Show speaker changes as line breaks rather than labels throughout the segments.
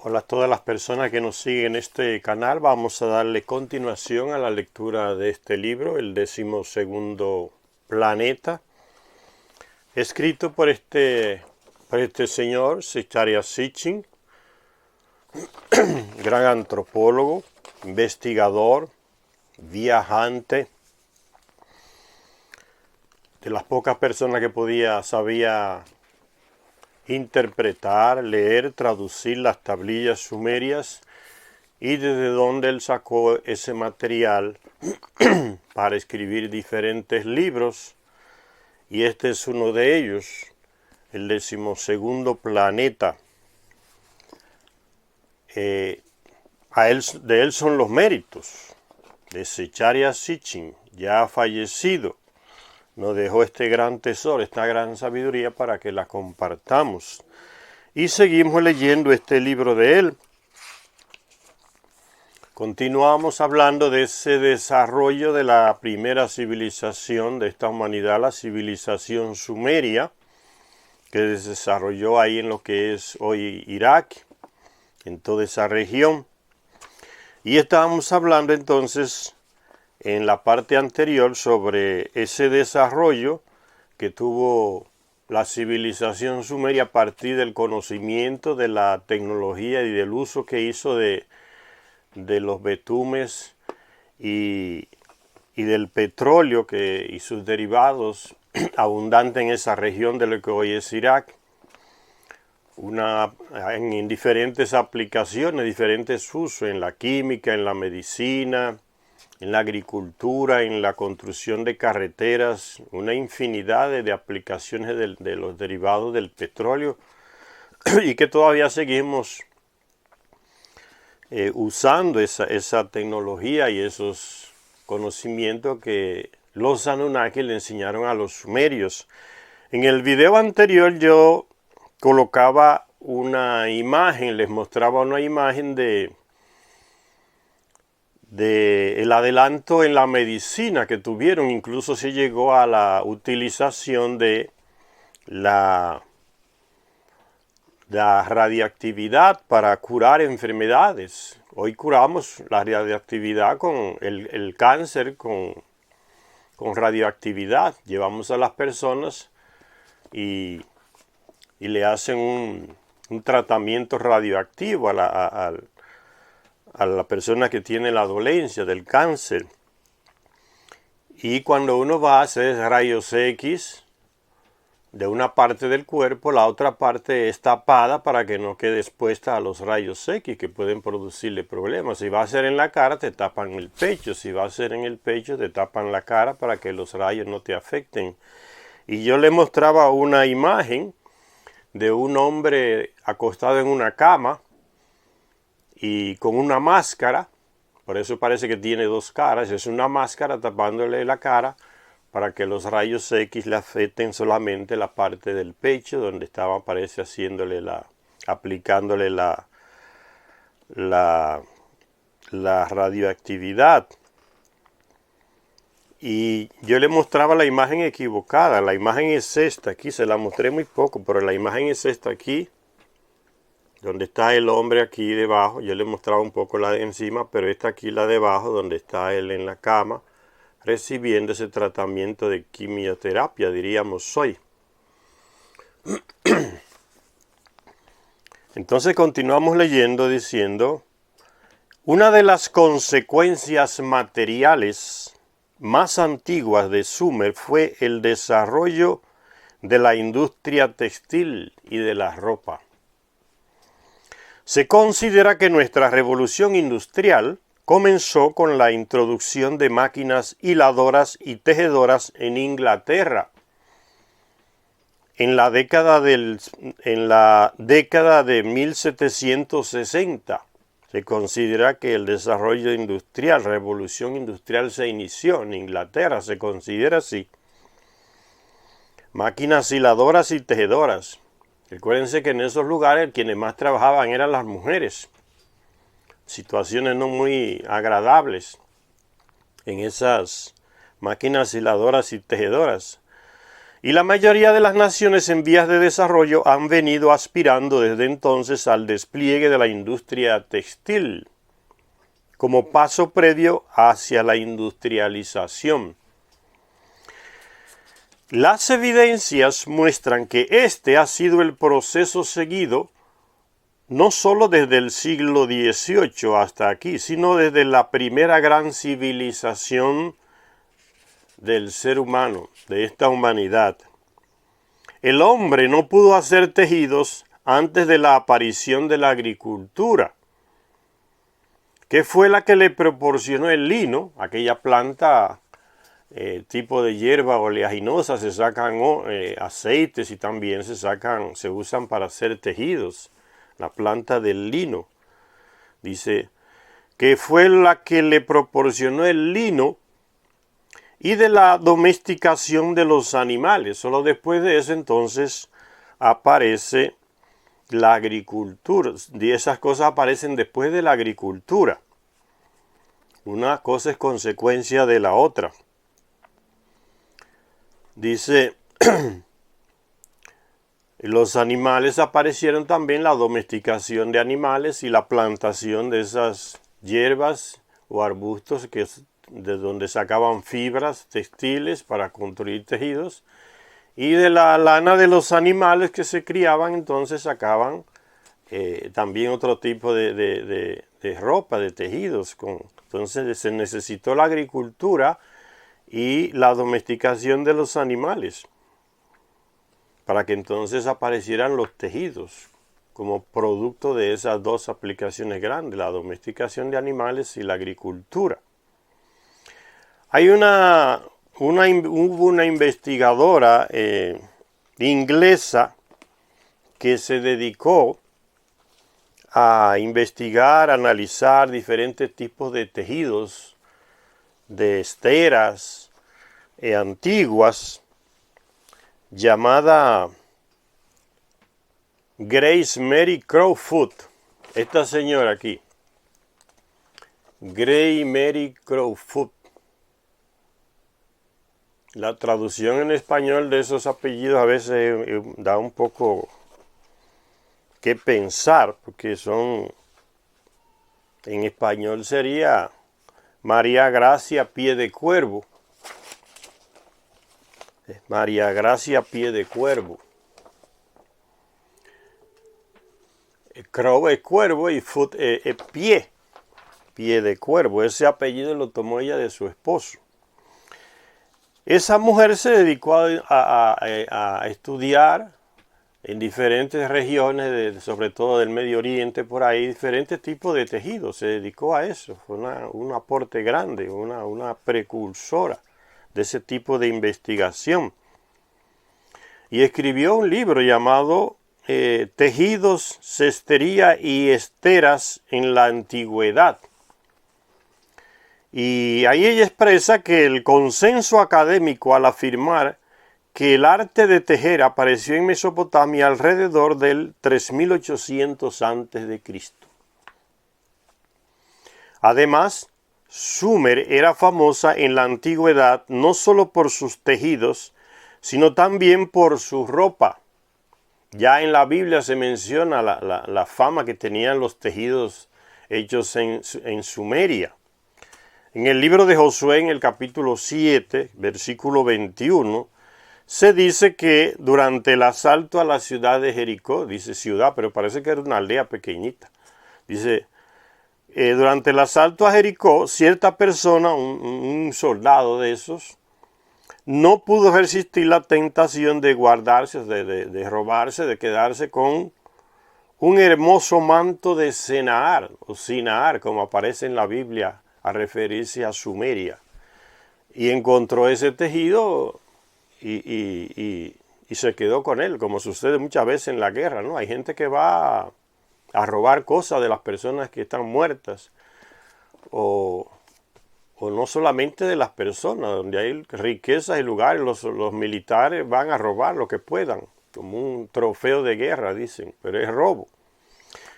Hola a todas las personas que nos siguen en este canal. Vamos a darle continuación a la lectura de este libro, el 12º Planeta, escrito por este señor, Zecharia Sitchin, gran antropólogo, investigador, viajante, de las pocas personas que sabía interpretar, leer, traducir las tablillas sumerias y desde donde él sacó ese material para escribir diferentes libros, y este es uno de ellos, el 12º Planeta. De él son los méritos de Zecharia Sitchin, ya fallecido. Nos dejó este gran tesoro, esta gran sabiduría para que la compartamos. Y seguimos leyendo este libro de él. Continuamos hablando de ese desarrollo de la primera civilización de esta humanidad, la civilización sumeria, que se desarrolló ahí en lo que es hoy Irak, en toda esa región. Y estábamos hablando entonces en la parte anterior sobre ese desarrollo que tuvo la civilización sumeria a partir del conocimiento de la tecnología y del uso que hizo de los betumes y del petróleo y sus derivados abundantes en esa región de lo que hoy es Irak, en diferentes aplicaciones, diferentes usos, en la química, en la medicina, en la agricultura, en la construcción de carreteras, una infinidad de aplicaciones de los derivados del petróleo y que todavía seguimos usando esa tecnología y esos conocimientos que los Anunnaki le enseñaron a los sumerios. En el video anterior yo colocaba una imagen, les mostraba una imagen de el adelanto en la medicina que tuvieron. Incluso se llegó a la utilización de la radiactividad para curar enfermedades. Hoy curamos la radiactividad con el cáncer con radioactividad. Llevamos a las personas y le hacen un tratamiento radioactivo a la persona que tiene la dolencia del cáncer. Y cuando uno va a hacer rayos X de una parte del cuerpo, la otra parte es tapada para que no quede expuesta a los rayos X que pueden producirle problemas. Si va a ser en la cara, te tapan el pecho. Si va a ser en el pecho, te tapan la cara para que los rayos no te afecten. Y yo le mostraba una imagen de un hombre acostado en una cama y con una máscara. Por eso parece que tiene dos caras. Es una máscara tapándole la cara para que los rayos X le afecten solamente la parte del pecho donde estaba, parece, aplicándole la radioactividad. Y yo le mostraba la imagen equivocada. La imagen es esta aquí, se la mostré muy poco, pero la imagen es esta aquí, donde está el hombre aquí debajo. Yo le mostraba un poco la de encima, pero esta aquí, la de abajo, donde está él en la cama, recibiendo ese tratamiento de quimioterapia, diríamos hoy. Entonces continuamos leyendo diciendo: una de las consecuencias materiales más antiguas de Sumer fue el desarrollo de la industria textil y de la ropa. Se considera que nuestra revolución industrial comenzó con la introducción de máquinas hiladoras y tejedoras en Inglaterra en la década de 1760. Se considera que el desarrollo industrial, revolución industrial, se inició en Inglaterra, se considera así. Máquinas hiladoras y tejedoras. Recuérdense que en esos lugares quienes más trabajaban eran las mujeres. Situaciones no muy agradables en esas máquinas hiladoras y tejedoras. Y la mayoría de las naciones en vías de desarrollo han venido aspirando desde entonces al despliegue de la industria textil como paso previo hacia la industrialización. Las evidencias muestran que este ha sido el proceso seguido no solo desde el siglo XVIII hasta aquí, sino desde la primera gran civilización del ser humano, de esta humanidad. El hombre no pudo hacer tejidos antes de la aparición de la agricultura, que fue la que le proporcionó el lino, aquella planta tipo de hierba oleaginosa. Se sacan aceites y también se usan para hacer tejidos. La planta del lino. Dice que fue la que le proporcionó el lino y de la domesticación de los animales. Solo después de eso entonces aparece la agricultura. Y esas cosas aparecen después de la agricultura. Una cosa es consecuencia de la otra. Dice, los animales aparecieron también, la domesticación de animales y la plantación de esas hierbas o arbustos de donde sacaban fibras textiles para construir tejidos. Y de la lana de los animales que se criaban, entonces sacaban también otro tipo de ropa, de tejidos. Entonces se necesitó la agricultura y la domesticación de los animales para que entonces aparecieran los tejidos como producto de esas dos aplicaciones grandes, la domesticación de animales y la agricultura. Hay hubo una investigadora inglesa que se dedicó a investigar, analizar diferentes tipos de tejidos, de esteras antiguas, llamada Grace Mary Crowfoot. Esta señora aquí, Grace Mary Crowfoot. La traducción en español de esos apellidos a veces da un poco que pensar, porque en español sería María Gracia Pie de Cuervo. María Gracia Pie de Cuervo. Crow es cuervo y foot es pie. Pie de Cuervo. Ese apellido lo tomó ella de su esposo. Esa mujer se dedicó a estudiar en diferentes regiones, sobre todo del Medio Oriente, por ahí, diferentes tipos de tejidos. Se dedicó a eso. Fue un aporte grande, una precursora de ese tipo de investigación. Y escribió un libro llamado Tejidos, Cestería y Esteras en la Antigüedad. Y ahí ella expresa que el consenso académico al afirmar que el arte de tejer apareció en Mesopotamia alrededor del 3800 a.C. Además, Sumer era famosa en la antigüedad no solo por sus tejidos, sino también por su ropa. Ya en la Biblia se menciona la fama que tenían los tejidos hechos en Sumeria. En el libro de Josué, en el capítulo 7, versículo 21, se dice que durante el asalto a la ciudad de Jericó, dice ciudad, pero parece que era una aldea pequeñita, dice, durante el asalto a Jericó, cierta persona, un soldado de esos, no pudo resistir la tentación de guardarse, de robarse, de quedarse con un hermoso manto de Senaar, o Sinaar, como aparece en la Biblia, a referirse a Sumeria. Y encontró ese tejido y se quedó con él, como sucede muchas veces en la guerra, ¿no? Hay gente que va a robar cosas de las personas que están muertas, o no solamente de las personas, donde hay riquezas y lugares, los militares van a robar lo que puedan, como un trofeo de guerra, dicen, pero es robo.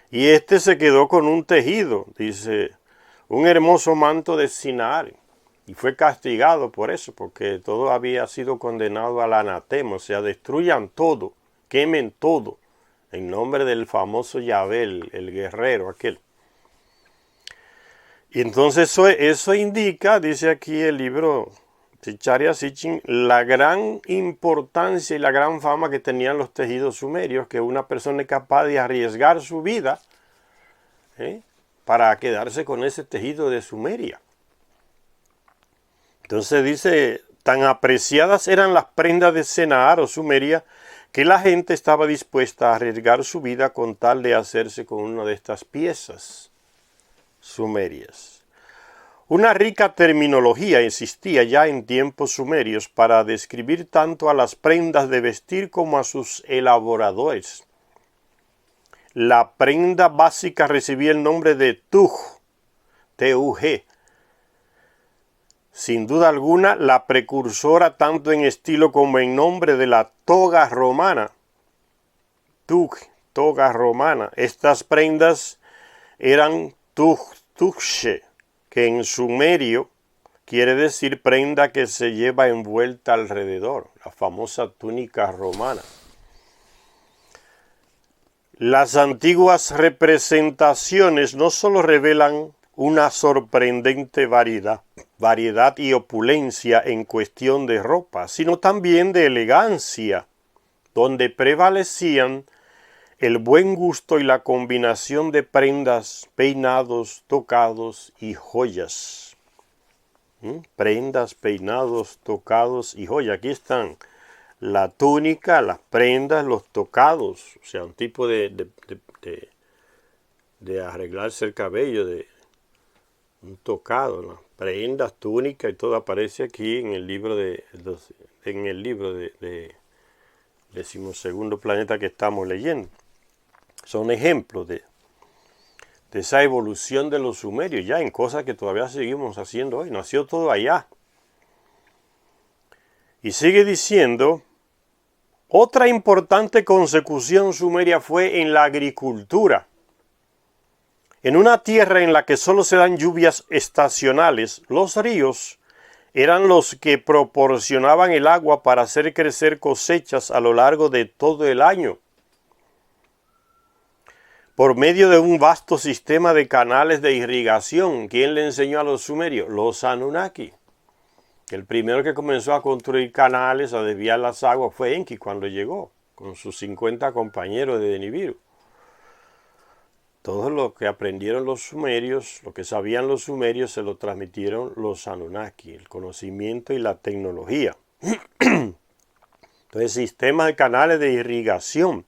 Y este se quedó con un tejido, dice, un hermoso manto de Sinaar. Y fue castigado por eso, porque todo había sido condenado al anatema, o sea, destruyan todo, quemen todo, en nombre del famoso Yahvé, el guerrero aquel. Y entonces eso indica, dice aquí el libro Sicharya Sitchin, la gran importancia y la gran fama que tenían los tejidos sumerios, que una persona es capaz de arriesgar su vida para quedarse con ese tejido de Sumeria. Entonces dice, tan apreciadas eran las prendas de Sennaar o Sumeria, que la gente estaba dispuesta a arriesgar su vida con tal de hacerse con una de estas piezas sumerias. Una rica terminología existía ya en tiempos sumerios para describir tanto a las prendas de vestir como a sus elaboradores. La prenda básica recibía el nombre de tuj, T-U-G. Sin duda alguna, la precursora tanto en estilo como en nombre de la toga romana. Tuj, toga romana. Estas prendas eran tujche, que en sumerio quiere decir prenda que se lleva envuelta alrededor, la famosa túnica romana. Las antiguas representaciones no solo revelan una sorprendente variedad y opulencia en cuestión de ropa, sino también de elegancia, donde prevalecían el buen gusto y la combinación de prendas, peinados, tocados y joyas. Prendas, peinados, tocados y joyas. Aquí están la túnica, las prendas, los tocados, o sea, un tipo de arreglarse el cabello, de un tocado, ¿no? Prendas, túnica y todo aparece aquí en el libro de 12º planeta que estamos leyendo. Son ejemplos de esa evolución de los sumerios, ya en cosas que todavía seguimos haciendo hoy. Nació todo allá. Y sigue diciendo, otra importante consecución sumeria fue en la agricultura. En una tierra en la que solo se dan lluvias estacionales, los ríos eran los que proporcionaban el agua para hacer crecer cosechas a lo largo de todo el año. Por medio de un vasto sistema de canales de irrigación. ¿Quién le enseñó a los sumerios? Los Anunnaki. El primero que comenzó a construir canales, a desviar las aguas, fue Enki cuando llegó, con sus 50 compañeros de Nibiru. Todo lo que aprendieron los sumerios, lo que sabían los sumerios, se lo transmitieron los Anunnaki, el conocimiento y la tecnología. Entonces, sistemas de canales de irrigación.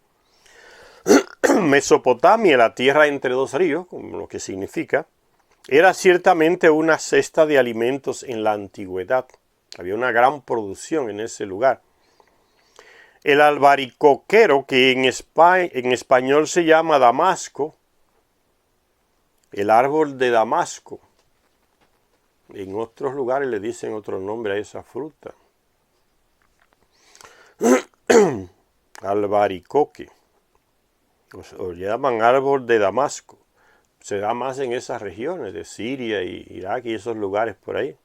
Mesopotamia, la tierra entre dos ríos, como lo que significa, era ciertamente una cesta de alimentos en la antigüedad. Había una gran producción en ese lugar. El albaricoquero, que en español se llama damasco, el árbol de Damasco. En otros lugares le dicen otro nombre a esa fruta. Albaricoque. O llaman árbol de Damasco. Se da más en esas regiones de Siria y Irak y esos lugares por ahí.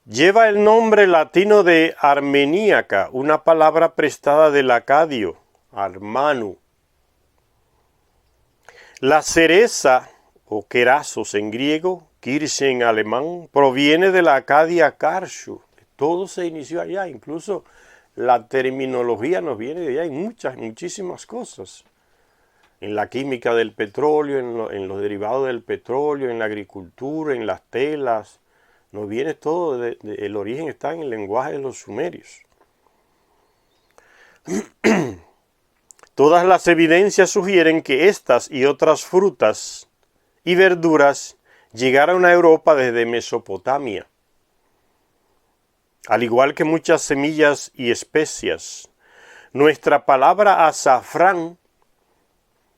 Lleva el nombre latino de armeníaca, una palabra prestada del acadio, armanu. La cereza, o querazos en griego, kirsche en alemán, proviene de la acadia karshu. Todo se inició allá, incluso la terminología nos viene de allá, hay muchísimas cosas. En la química del petróleo, en los derivados del petróleo, en la agricultura, en las telas. Nos viene todo, el origen está en el lenguaje de los sumerios. Todas las evidencias sugieren que estas y otras frutas y verduras llegaron a Europa desde Mesopotamia. Al igual que muchas semillas y especias, nuestra palabra azafrán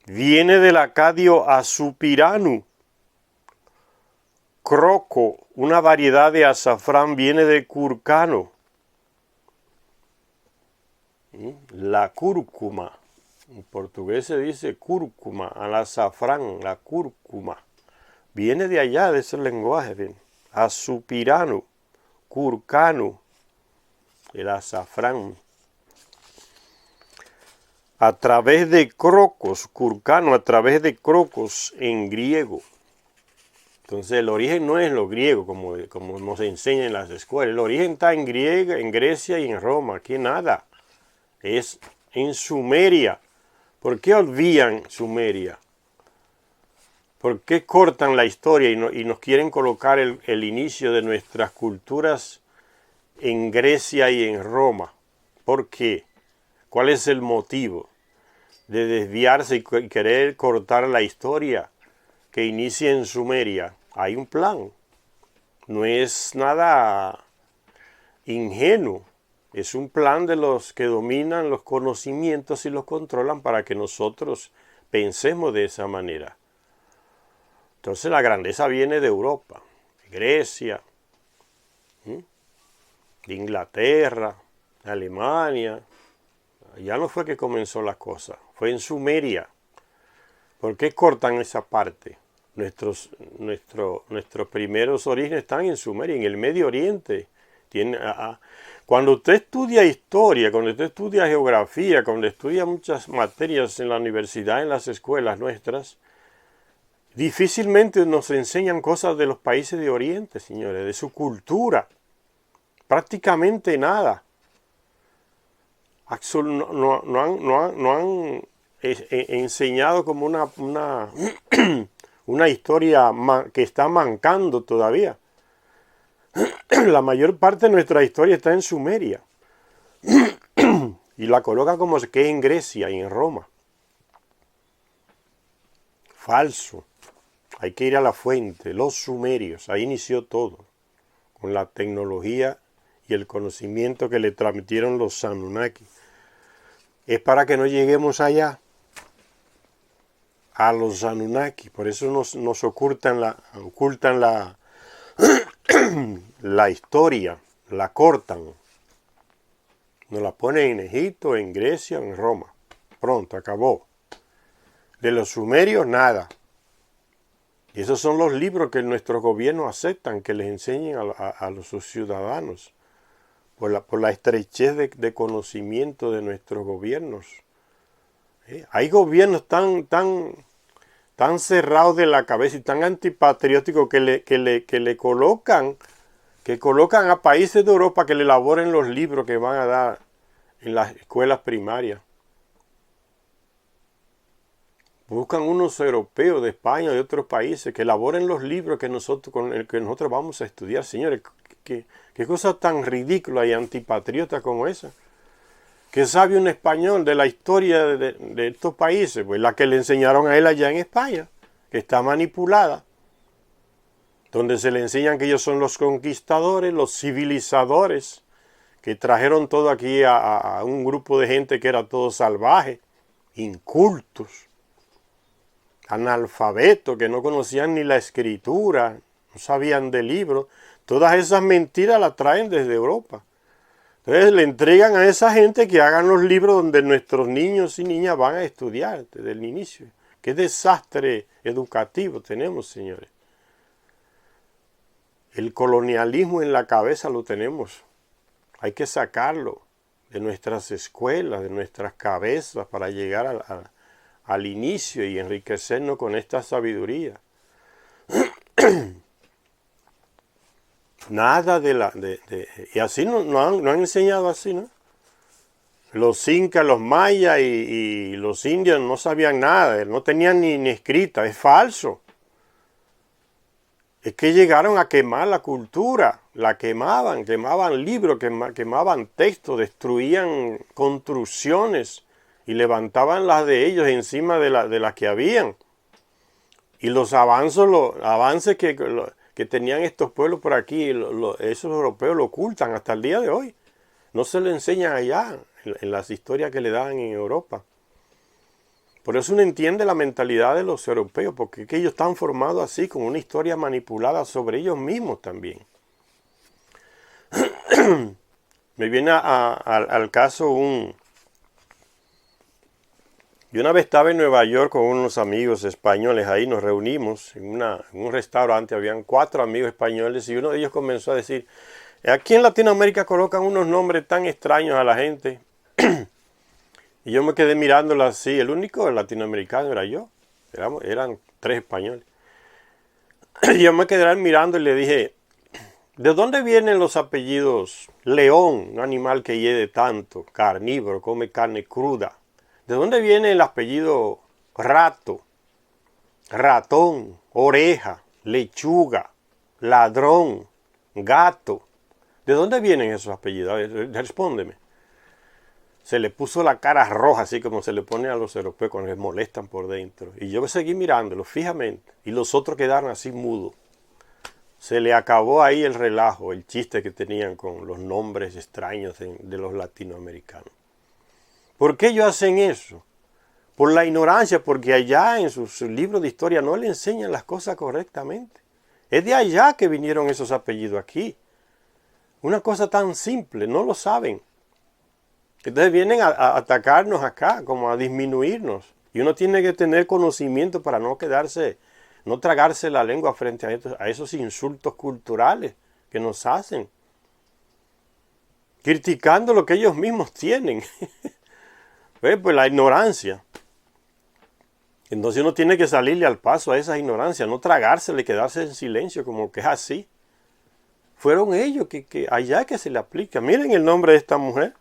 viene del acadio azupiranu. Croco, una variedad de azafrán, viene de curcano. La cúrcuma, en portugués se dice cúrcuma, al azafrán, la cúrcuma. Viene de allá, de ese lenguaje, bien. Azupirano, curcano, el azafrán. A través de crocos, curcano, a través de crocos en griego. Entonces el origen no es lo griego, como nos enseñan en las escuelas. El origen está en Grecia y en Roma. Aquí nada. Es en Sumeria. ¿Por qué olvidan Sumeria? ¿Por qué cortan la historia y nos quieren colocar el inicio de nuestras culturas en Grecia y en Roma? ¿Por qué? ¿Cuál es el motivo de desviarse y querer cortar la historia que inicia en Sumeria? Hay un plan. No es nada ingenuo. Es un plan de los que dominan los conocimientos y los controlan para que nosotros pensemos de esa manera. Entonces la grandeza viene de Europa, de Grecia, de Inglaterra, de Alemania. Ya no fue que comenzó la cosa, fue en Sumeria. ¿Por qué cortan esa parte? Nuestros primeros orígenes están en Sumeria, en el Medio Oriente. Cuando usted estudia historia, cuando usted estudia geografía, cuando estudia muchas materias en la universidad, en las escuelas nuestras, difícilmente nos enseñan cosas de los países de Oriente, señores, de su cultura. Prácticamente nada. No han enseñado como una historia que está mancando todavía. La mayor parte de nuestra historia está en Sumeria. Y la coloca como que es en Grecia y en Roma. Falso. Hay que ir a la fuente, los sumerios. Ahí inició todo. Con la tecnología y el conocimiento que le transmitieron los Anunnaki. Es para que no lleguemos allá, a los Anunnaki. Por eso nos ocultan la historia, la cortan. Nos la ponen en Egipto, en Grecia, en Roma. Pronto, acabó. De los sumerios, nada. Y esos son los libros que nuestros gobiernos aceptan, que les enseñen a sus ciudadanos. Por la estrechez de conocimiento de nuestros gobiernos. Hay gobiernos tan cerrados de la cabeza y tan antipatrióticos que colocan a países de Europa que le elaboren los libros que van a dar en las escuelas primarias. Buscan unos europeos de España o de otros países que elaboren los libros con el que nosotros vamos a estudiar. Señores, ¿qué cosa tan ridícula y antipatriota como esa? ¿Qué sabe un español de la historia de estos países? Pues la que le enseñaron a él allá en España, que está manipulada, donde se le enseñan que ellos son los conquistadores, los civilizadores, que trajeron todo aquí a un grupo de gente que era todo salvaje, incultos, analfabetos, que no conocían ni la escritura, no sabían de libros. Todas esas mentiras las traen desde Europa. Entonces le entregan a esa gente que hagan los libros donde nuestros niños y niñas van a estudiar desde el inicio. Qué desastre educativo tenemos, señores. El colonialismo en la cabeza lo tenemos. Hay que sacarlo de nuestras escuelas, de nuestras cabezas, para llegar al inicio y enriquecernos con esta sabiduría. Nada y así no han enseñado así, ¿no? Los incas, los mayas y los indios no sabían nada, no tenían ni escrita, es falso. Es que llegaron a quemar la cultura, la quemaban libros, quemaban textos, destruían construcciones y levantaban las de ellos encima de las que habían. Y los avances que tenían estos pueblos por aquí, esos europeos lo ocultan hasta el día de hoy. No se lo enseñan allá, en las historias que le dan en Europa. Por eso uno entiende la mentalidad de los europeos, porque es que ellos están formados así, con una historia manipulada sobre ellos mismos también. Me viene al caso Yo una vez estaba en Nueva York con unos amigos españoles, ahí nos reunimos en un restaurante, habían 4 amigos españoles y uno de ellos comenzó a decir, aquí en Latinoamérica colocan unos nombres tan extraños a la gente. Y yo me quedé mirándolo así, el único latinoamericano era yo, eran 3 españoles. Y yo me quedé mirando y le dije, ¿de dónde vienen los apellidos León, un animal que hiede tanto, carnívoro, come carne cruda? ¿De dónde viene el apellido Rato, Ratón, Oreja, Lechuga, Ladrón, Gato? ¿De dónde vienen esos apellidos? A ver, respóndeme. Se le puso la cara roja, así como se le pone a los europeos cuando les molestan por dentro. Y yo seguí mirándolo fijamente. Y los otros quedaron así mudos. Se le acabó ahí el relajo, el chiste que tenían con los nombres extraños de los latinoamericanos. ¿Por qué ellos hacen eso? Por la ignorancia, porque allá en sus libros de historia no le enseñan las cosas correctamente. Es de allá que vinieron esos apellidos aquí. Una cosa tan simple, no lo saben. Entonces vienen a atacarnos acá, como a disminuirnos. Y uno tiene que tener conocimiento para no tragarse la lengua frente a esos insultos culturales que nos hacen. Criticando lo que ellos mismos tienen. Pues la ignorancia. Entonces uno tiene que salirle al paso a esa ignorancia, no tragársela y quedarse en silencio como que es así. Fueron ellos que allá que se le aplica. Miren el nombre de esta mujer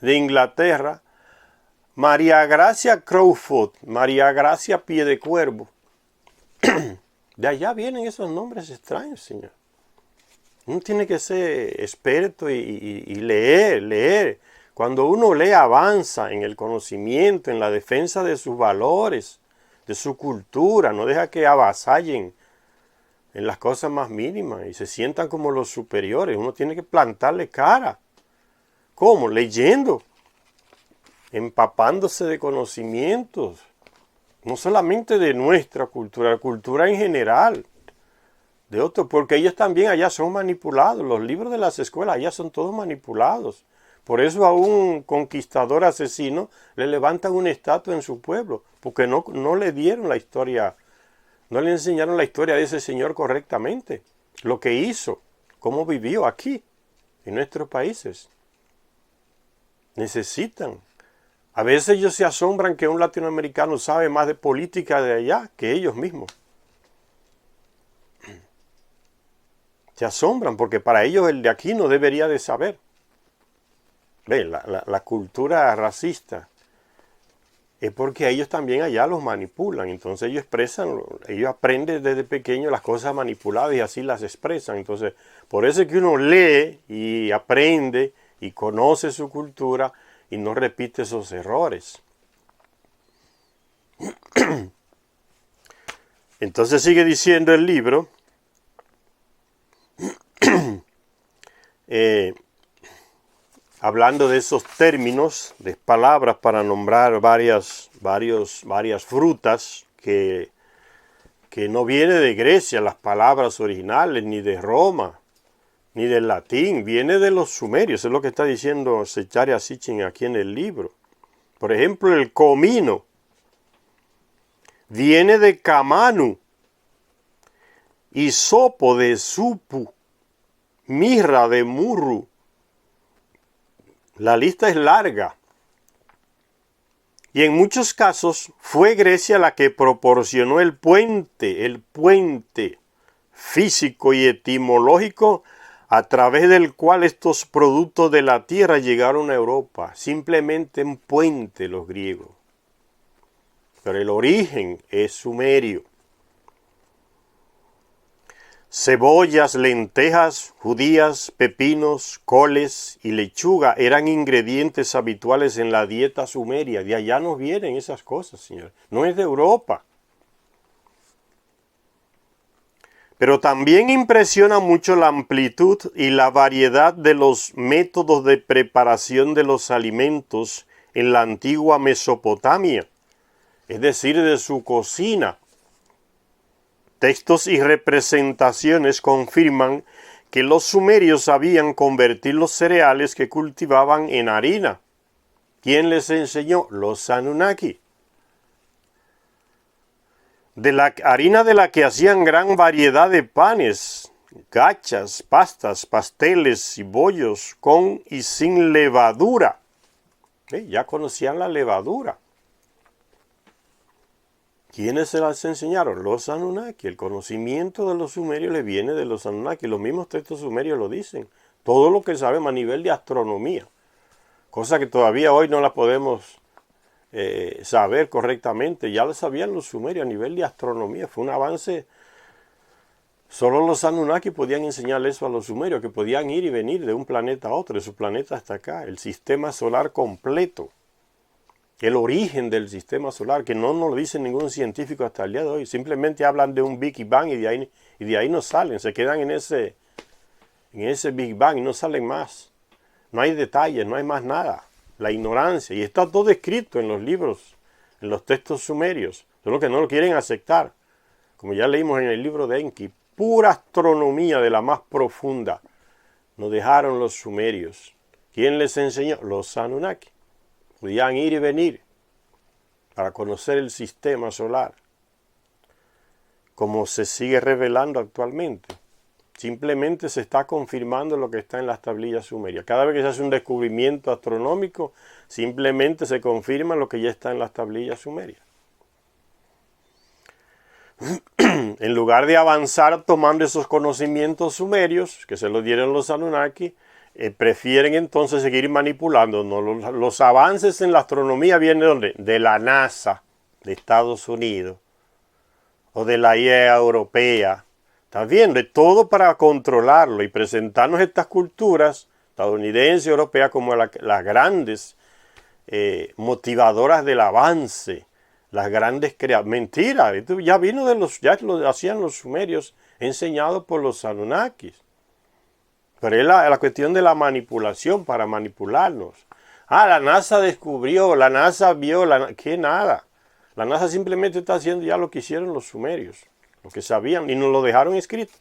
de Inglaterra, María Gracia Crowfoot, María Gracia Pie de Cuervo. De allá vienen esos nombres extraños, señor. Uno tiene que ser experto y leer. Cuando uno lee, avanza en el conocimiento, en la defensa de sus valores, de su cultura. No deja que avasallen en las cosas más mínimas y se sientan como los superiores. Uno tiene que plantarle cara. ¿Cómo? Leyendo, empapándose de conocimientos. No solamente de nuestra cultura, la cultura en general. De otros, porque ellos también allá son manipulados. Los libros de las escuelas allá son todos manipulados. Por eso a un conquistador asesino le levantan una estatua en su pueblo, porque no le dieron la historia, no le enseñaron la historia de ese señor correctamente, lo que hizo, cómo vivió aquí, en nuestros países. Necesitan. A veces ellos se asombran que un latinoamericano sabe más de política de allá que ellos mismos. Se asombran porque para ellos el de aquí no debería de saber. Ven, la cultura racista es porque a ellos también allá los manipulan. Entonces ellos aprenden desde pequeños las cosas manipuladas y así las expresan. Entonces, por eso es que uno lee y aprende y conoce su cultura y no repite esos errores. Entonces sigue diciendo el libro, hablando de esos términos, de palabras para nombrar varias frutas que no viene de Grecia, las palabras originales, ni de Roma, ni del latín, viene de los sumerios, es lo que está diciendo Zecharia Sitchin aquí en el libro. Por ejemplo, el comino viene de camanu, hisopo de supu, mirra de murru. La lista es larga. Y en muchos casos fue Grecia la que proporcionó el puente físico y etimológico a través del cual estos productos de la tierra llegaron a Europa. Simplemente un puente los griegos. Pero el origen es sumerio. Cebollas, lentejas, judías, pepinos, coles y lechuga eran ingredientes habituales en la dieta sumeria. De allá nos vienen esas cosas, señor. No es de Europa. Pero también impresiona mucho la amplitud y la variedad de los métodos de preparación de los alimentos en la antigua Mesopotamia, es decir, de su cocina. Textos y representaciones confirman que los sumerios sabían convertir los cereales que cultivaban en harina. ¿Quién les enseñó? Los Anunnaki. de la harina de la que hacían gran variedad de panes, gachas, pastas, pasteles y bollos con y sin levadura. Ya conocían la levadura. ¿Quiénes se las enseñaron? Los Anunnaki. El conocimiento de los sumerios le viene de los Anunnaki. Los mismos textos sumerios lo dicen. Todo lo que sabemos a nivel de astronomía. Cosa que todavía hoy no la podemos saber correctamente. Ya lo sabían los sumerios a nivel de astronomía. Fue un avance. Solo los Anunnaki podían enseñar eso a los sumerios, que podían ir y venir de un planeta a otro, de su planeta hasta acá. El sistema solar completo. El origen del sistema solar, que no nos lo dice ningún científico hasta el día de hoy. Simplemente hablan de un Big Bang y de ahí no salen. Se quedan en ese Big Bang y no salen más. No hay detalles, no hay más nada. La ignorancia. Y está todo escrito en los libros, en los textos sumerios. Solo que no lo quieren aceptar. Como ya leímos en el libro de Enki, pura astronomía de la más profunda. Nos dejaron los sumerios. ¿Quién les enseñó? Los Anunnaki. Podían ir y venir para conocer el sistema solar, como se sigue revelando actualmente. Simplemente se está confirmando lo que está en las tablillas sumerias. Cada vez que se hace un descubrimiento astronómico, simplemente se confirma lo que ya está en las tablillas sumerias. En lugar de avanzar tomando esos conocimientos sumerios, que se los dieron los Anunnaki, prefieren entonces seguir manipulando. ¿No? Los avances en la astronomía vienen ¿de dónde? De la NASA, de Estados Unidos, o de la IEA europea. ¿Estás viendo? De todo para controlarlo y presentarnos estas culturas estadounidenses y europeas como las grandes motivadoras del avance, las grandes creadoras. Mentira, esto ya vino ya lo hacían los sumerios, enseñado por los Anunnakis. Pero es la cuestión de la manipulación para manipularnos. La NASA descubrió, la NASA vio, ¿qué nada? La NASA simplemente está haciendo ya lo que hicieron los sumerios, lo que sabían, y nos lo dejaron escrito.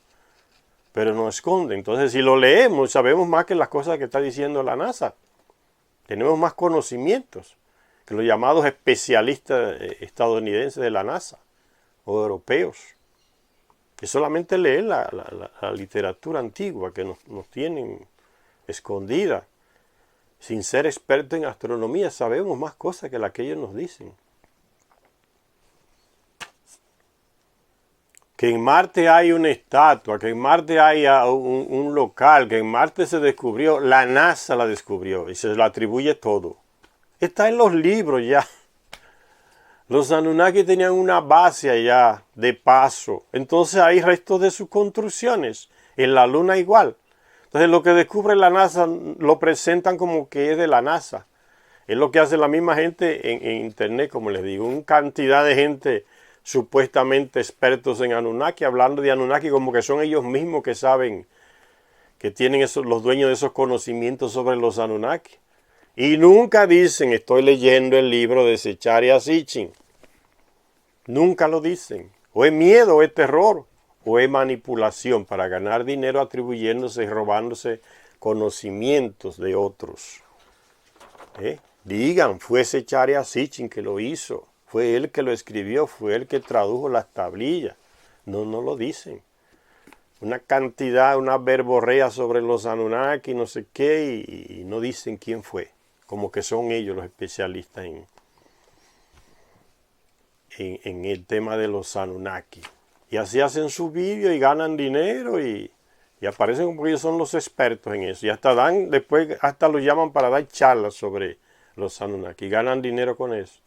Pero nos esconden. Entonces, si lo leemos, sabemos más que las cosas que está diciendo la NASA. Tenemos más conocimientos que los llamados especialistas estadounidenses de la NASA o europeos. Es solamente leer la literatura antigua que nos tienen escondida. Sin ser expertos en astronomía, sabemos más cosas que las que ellos nos dicen. Que en Marte hay una estatua, que en Marte hay un local, que en Marte se descubrió, la NASA la descubrió y se lo atribuye todo. Está en los libros ya. Los Anunnaki tenían una base allá de paso. Entonces hay restos de sus construcciones. En la Luna igual. Entonces lo que descubre la NASA lo presentan como que es de la NASA. Es lo que hace la misma gente en Internet, como les digo. Una cantidad de gente supuestamente expertos en Anunnaki, hablando de Anunnaki como que son ellos mismos que saben, que tienen los dueños de esos conocimientos sobre los Anunnaki. Y nunca dicen, estoy leyendo el libro de Zecharia Sitchin. Nunca lo dicen. O es miedo, o es terror, o es manipulación para ganar dinero atribuyéndose y robándose conocimientos de otros. Digan, fue Zecharia Sitchin que lo hizo. Fue él que lo escribió, fue él que tradujo las tablillas. No lo dicen. Una cantidad, una verborrea sobre los Anunnaki, no sé qué, y no dicen quién fue. Como que son ellos los especialistas en el tema de los Anunnaki. Y así hacen su vídeo y ganan dinero y aparecen como que ellos son los expertos en eso. Y después hasta los llaman para dar charlas sobre los Anunnaki. Ganan dinero con eso.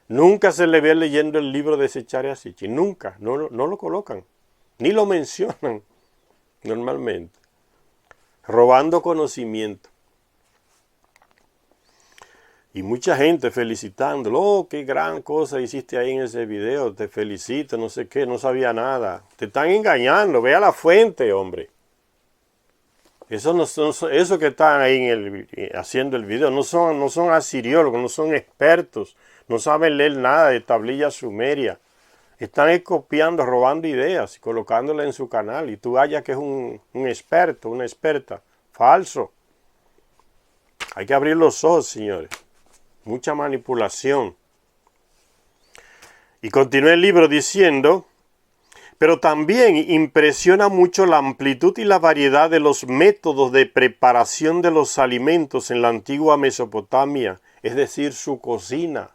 Nunca se le ve leyendo el libro de Zecharia Sitchin. Nunca. No lo colocan. Ni lo mencionan normalmente. Robando conocimiento. Y mucha gente felicitándolo. Oh, qué gran cosa hiciste ahí en ese video. Te felicito, no sé qué, no sabía nada. Te están engañando. Ve a la fuente, hombre. Eso que están ahí haciendo el video no son asiriólogos, no son expertos. No saben leer nada de tablilla sumeria. Están copiando, robando ideas y colocándolas en su canal. Y tú hallas que es un experto, una experta. Falso. Hay que abrir los ojos, señores. Mucha manipulación. Y continúa el libro diciendo, pero también impresiona mucho la amplitud y la variedad de los métodos de preparación de los alimentos en la antigua Mesopotamia, es decir, su cocina.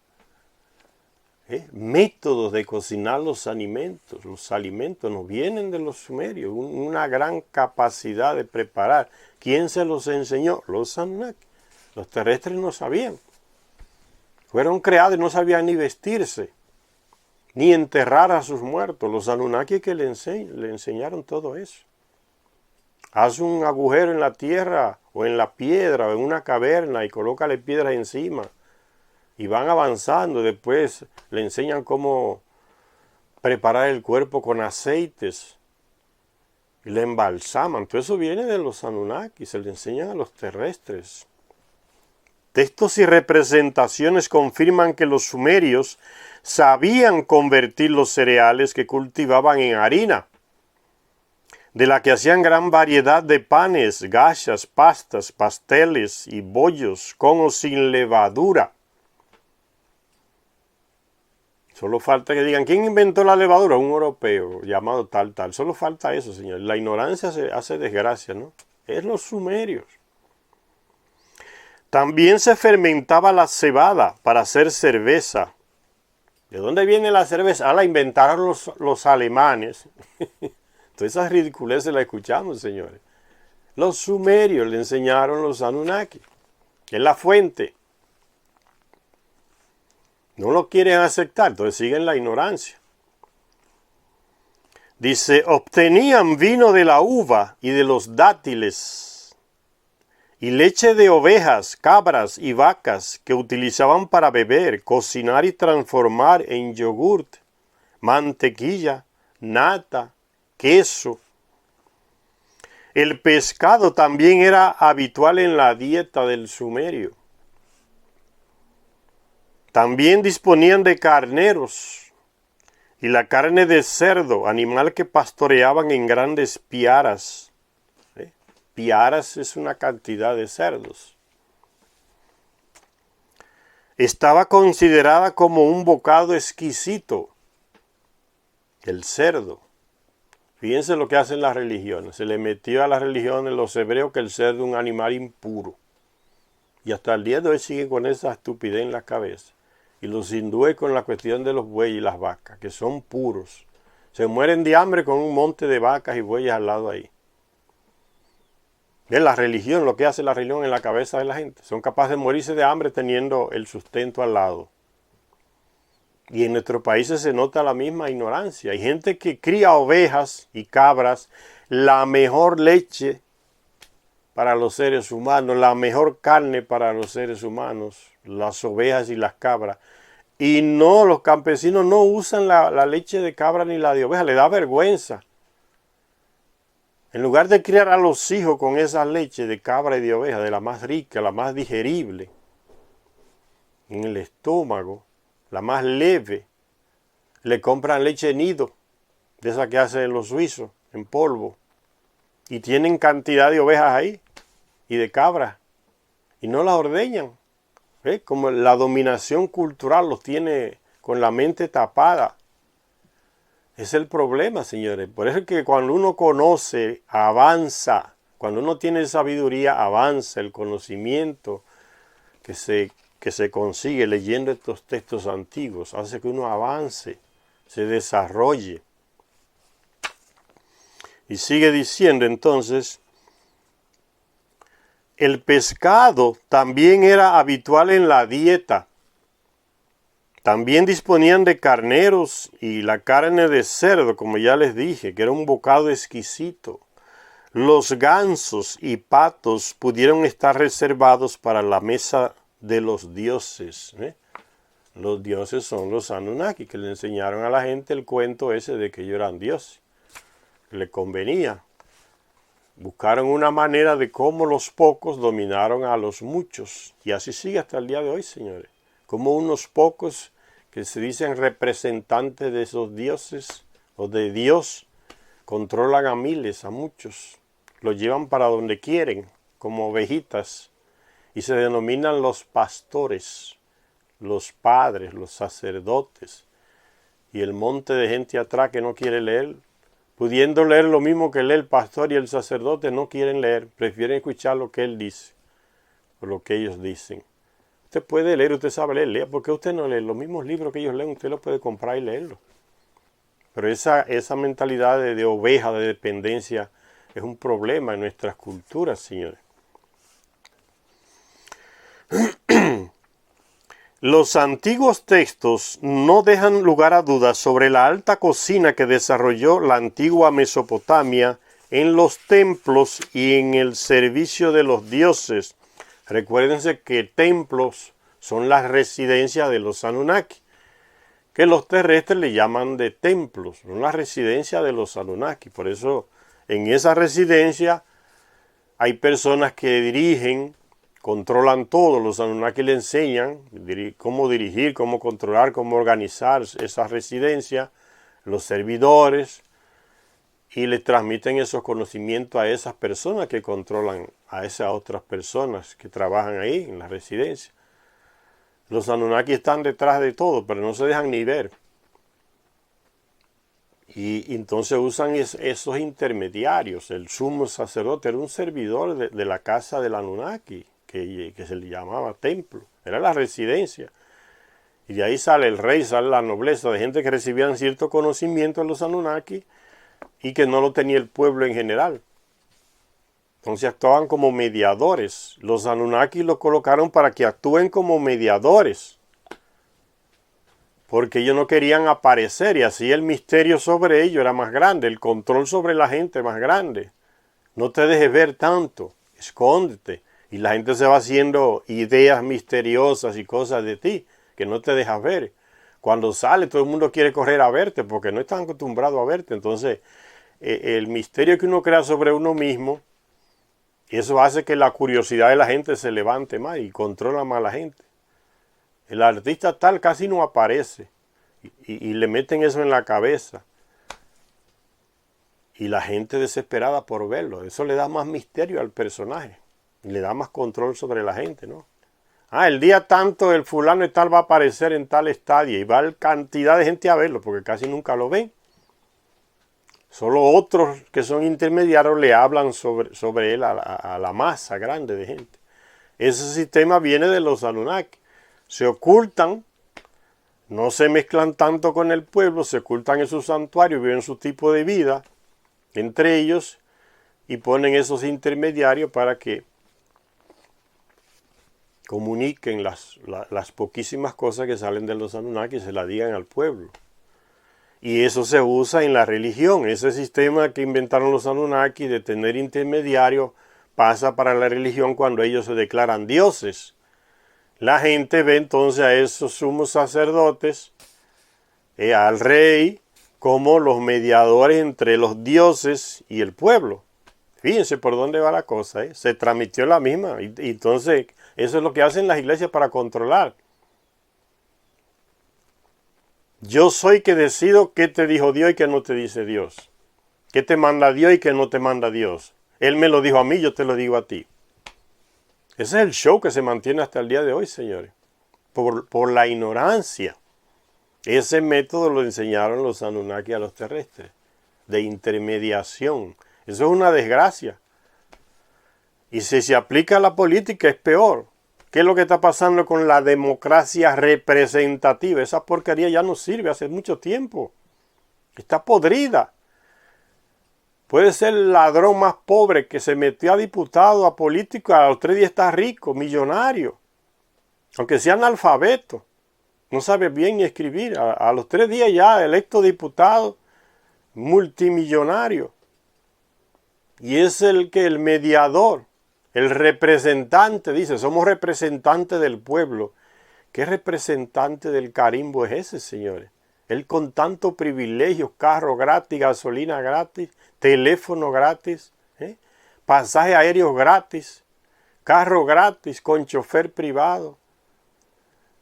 Métodos de cocinar los alimentos. Los alimentos no vienen de los sumerios, una gran capacidad de preparar. ¿Quién se los enseñó? Los Anunnaki. Los terrestres no sabían. Fueron creados y no sabían ni vestirse, ni enterrar a sus muertos. Los Anunnaki que le enseñaron todo eso. Haz un agujero en la tierra, o en la piedra, o en una caverna, y colócale piedras encima. Y van avanzando, después le enseñan cómo preparar el cuerpo con aceites. Y le embalsaman. Todo eso viene de los Anunnaki, se le enseñan a los terrestres. Textos y representaciones confirman que los sumerios sabían convertir los cereales que cultivaban en harina, de la que hacían gran variedad de panes, gachas, pastas, pasteles y bollos, con o sin levadura. Solo falta que digan, ¿quién inventó la levadura? Un europeo llamado tal. Solo falta eso, señor. La ignorancia se hace desgracia, ¿no? Es los sumerios. También se fermentaba la cebada para hacer cerveza. ¿De dónde viene la cerveza? La inventaron los alemanes. Todas esas ridiculeces las escuchamos, señores. Los sumerios le enseñaron los Anunnaki. Es la fuente. No lo quieren aceptar, entonces siguen la ignorancia. Dice, obtenían vino de la uva y de los dátiles, y leche de ovejas, cabras y vacas que utilizaban para beber, cocinar y transformar en yogurt, mantequilla, nata, queso. El pescado también era habitual en la dieta del sumerio. También disponían de carneros y la carne de cerdo, animal que pastoreaban en grandes piaras. Piaras es una cantidad de cerdos. Estaba considerada como un bocado exquisito, el cerdo. Fíjense lo que hacen las religiones. Se le metió a las religiones los hebreos que el cerdo es un animal impuro. Y hasta el día de hoy siguen con esa estupidez en la cabeza. Y los hindúes con la cuestión de los bueyes y las vacas, que son puros. Se mueren de hambre con un monte de vacas y bueyes al lado ahí. Es la religión, lo que hace la religión en la cabeza de la gente. Son capaces de morirse de hambre teniendo el sustento al lado. Y en nuestros países se nota la misma ignorancia. Hay gente que cría ovejas y cabras, la mejor leche para los seres humanos, la mejor carne para los seres humanos, las ovejas y las cabras. Y no, los campesinos no usan la leche de cabra ni la de oveja, le da vergüenza. En lugar de criar a los hijos con esa leche de cabra y de oveja, de la más rica, la más digerible, en el estómago, la más leve, le compran leche nido, de esa que hacen los suizos, en polvo. Y tienen cantidad de ovejas ahí, y de cabras, y no las ordeñan. Como la dominación cultural los tiene con la mente tapada. Es el problema, señores. Por eso es que cuando uno conoce, avanza. Cuando uno tiene sabiduría, avanza. El conocimiento que se consigue leyendo estos textos antiguos hace que uno avance, se desarrolle. Y sigue diciendo entonces, el pescado también era habitual en la dieta. También disponían de carneros y la carne de cerdo, como ya les dije, que era un bocado exquisito. Los gansos y patos pudieron estar reservados para la mesa de los dioses. Los dioses son los Anunnaki, que le enseñaron a la gente el cuento ese de que ellos eran dioses. Le convenía. Buscaron una manera de cómo los pocos dominaron a los muchos. Y así sigue hasta el día de hoy, señores. Como unos pocos que se dicen representantes de esos dioses o de Dios controlan a miles, a muchos. Los llevan para donde quieren, como ovejitas. Y se denominan los pastores, los padres, los sacerdotes. y el monte de gente atrás que no quiere leer. Pudiendo leer lo mismo que lee el pastor y el sacerdote, no quieren leer, prefieren escuchar lo que él dice o lo que ellos dicen. Usted puede leer, usted sabe leer, lea. ¿Por qué usted no lee los mismos libros que ellos leen? Usted los puede comprar y leerlos. Pero esa mentalidad de oveja, de dependencia, es un problema en nuestras culturas, señores. Los antiguos textos no dejan lugar a dudas sobre la alta cocina que desarrolló la antigua Mesopotamia en los templos y en el servicio de los dioses. Recuérdense que templos son las residencias de los Anunnaki, que los terrestres le llaman de templos, son las residencias de los Anunnaki. Por eso en esa residencia hay personas que dirigen, controlan todo. Los Anunnaki le enseñan cómo dirigir, cómo controlar, cómo organizar esa residencia, los servidores, y le transmiten esos conocimientos a esas personas que controlan a esas otras personas que trabajan ahí en la residencia. Los Anunnaki están detrás de todo, pero no se dejan ni ver. Y entonces usan esos intermediarios. El sumo sacerdote era un servidor de la casa del Anunnaki, que se le llamaba templo, era la residencia. Y de ahí sale el rey, sale la nobleza, de gente que recibían cierto conocimiento de los Anunnaki y que no lo tenía el pueblo en general. Entonces actuaban como mediadores. Los Anunnaki los colocaron para que actúen como mediadores, porque ellos no querían aparecer, y así el misterio sobre ellos era más grande, el control sobre la gente más grande. No te dejes ver tanto, escóndete. Y la gente se va haciendo ideas misteriosas y cosas de ti que no te dejas ver. Cuando sale, todo el mundo quiere correr a verte porque no están acostumbrados a verte. Entonces, el misterio que uno crea sobre uno mismo, eso hace que la curiosidad de la gente se levante más y controla más a la gente. El artista tal casi no aparece y le meten eso en la cabeza. Y la gente desesperada por verlo. Eso le da más misterio al personaje. Y le da más control sobre la gente, ¿no? El día tanto el fulano y tal va a aparecer en tal estadio y va cantidad de gente a verlo porque casi nunca lo ven. Solo otros que son intermediarios le hablan sobre él a la masa grande de gente. Ese sistema viene de los Anunnaki. Se ocultan, no se mezclan tanto con el pueblo, se ocultan en sus santuarios, viven su tipo de vida entre ellos y ponen esos intermediarios para que comuniquen las poquísimas cosas que salen de los Anunnaki y se las digan al pueblo. Y eso se usa en la religión. Ese sistema que inventaron los Anunnaki de tener intermediarios pasa para la religión cuando ellos se declaran dioses. La gente ve entonces a esos sumos sacerdotes, al rey, como los mediadores entre los dioses y el pueblo. Fíjense por dónde va la cosa, se transmitió la misma. Y entonces eso es lo que hacen las iglesias para controlar. Yo soy que decido qué te dijo Dios y qué no te dice Dios. Qué te manda Dios y qué no te manda Dios. Él me lo dijo a mí, yo te lo digo a ti. Ese es el show que se mantiene hasta el día de hoy, señores. Por la ignorancia. Ese método lo enseñaron los Anunnaki a los terrestres. De intermediación. Eso es una desgracia. Y si se aplica a la política es peor. ¿Qué es lo que está pasando con la democracia representativa? Esa porquería ya no sirve hace mucho tiempo. Está podrida. Puede ser el ladrón más pobre que se metió a diputado, a político, a los 3 días está rico, millonario. Aunque sea analfabeto. No sabe bien ni escribir. A los 3 días ya electo diputado, multimillonario. Y es el mediador. El representante, dice, somos representantes del pueblo. ¿Qué representante del carimbo es ese, señores? Él con tantos privilegios, carro gratis, gasolina gratis, teléfono gratis, pasaje aéreo gratis, carro gratis con chofer privado,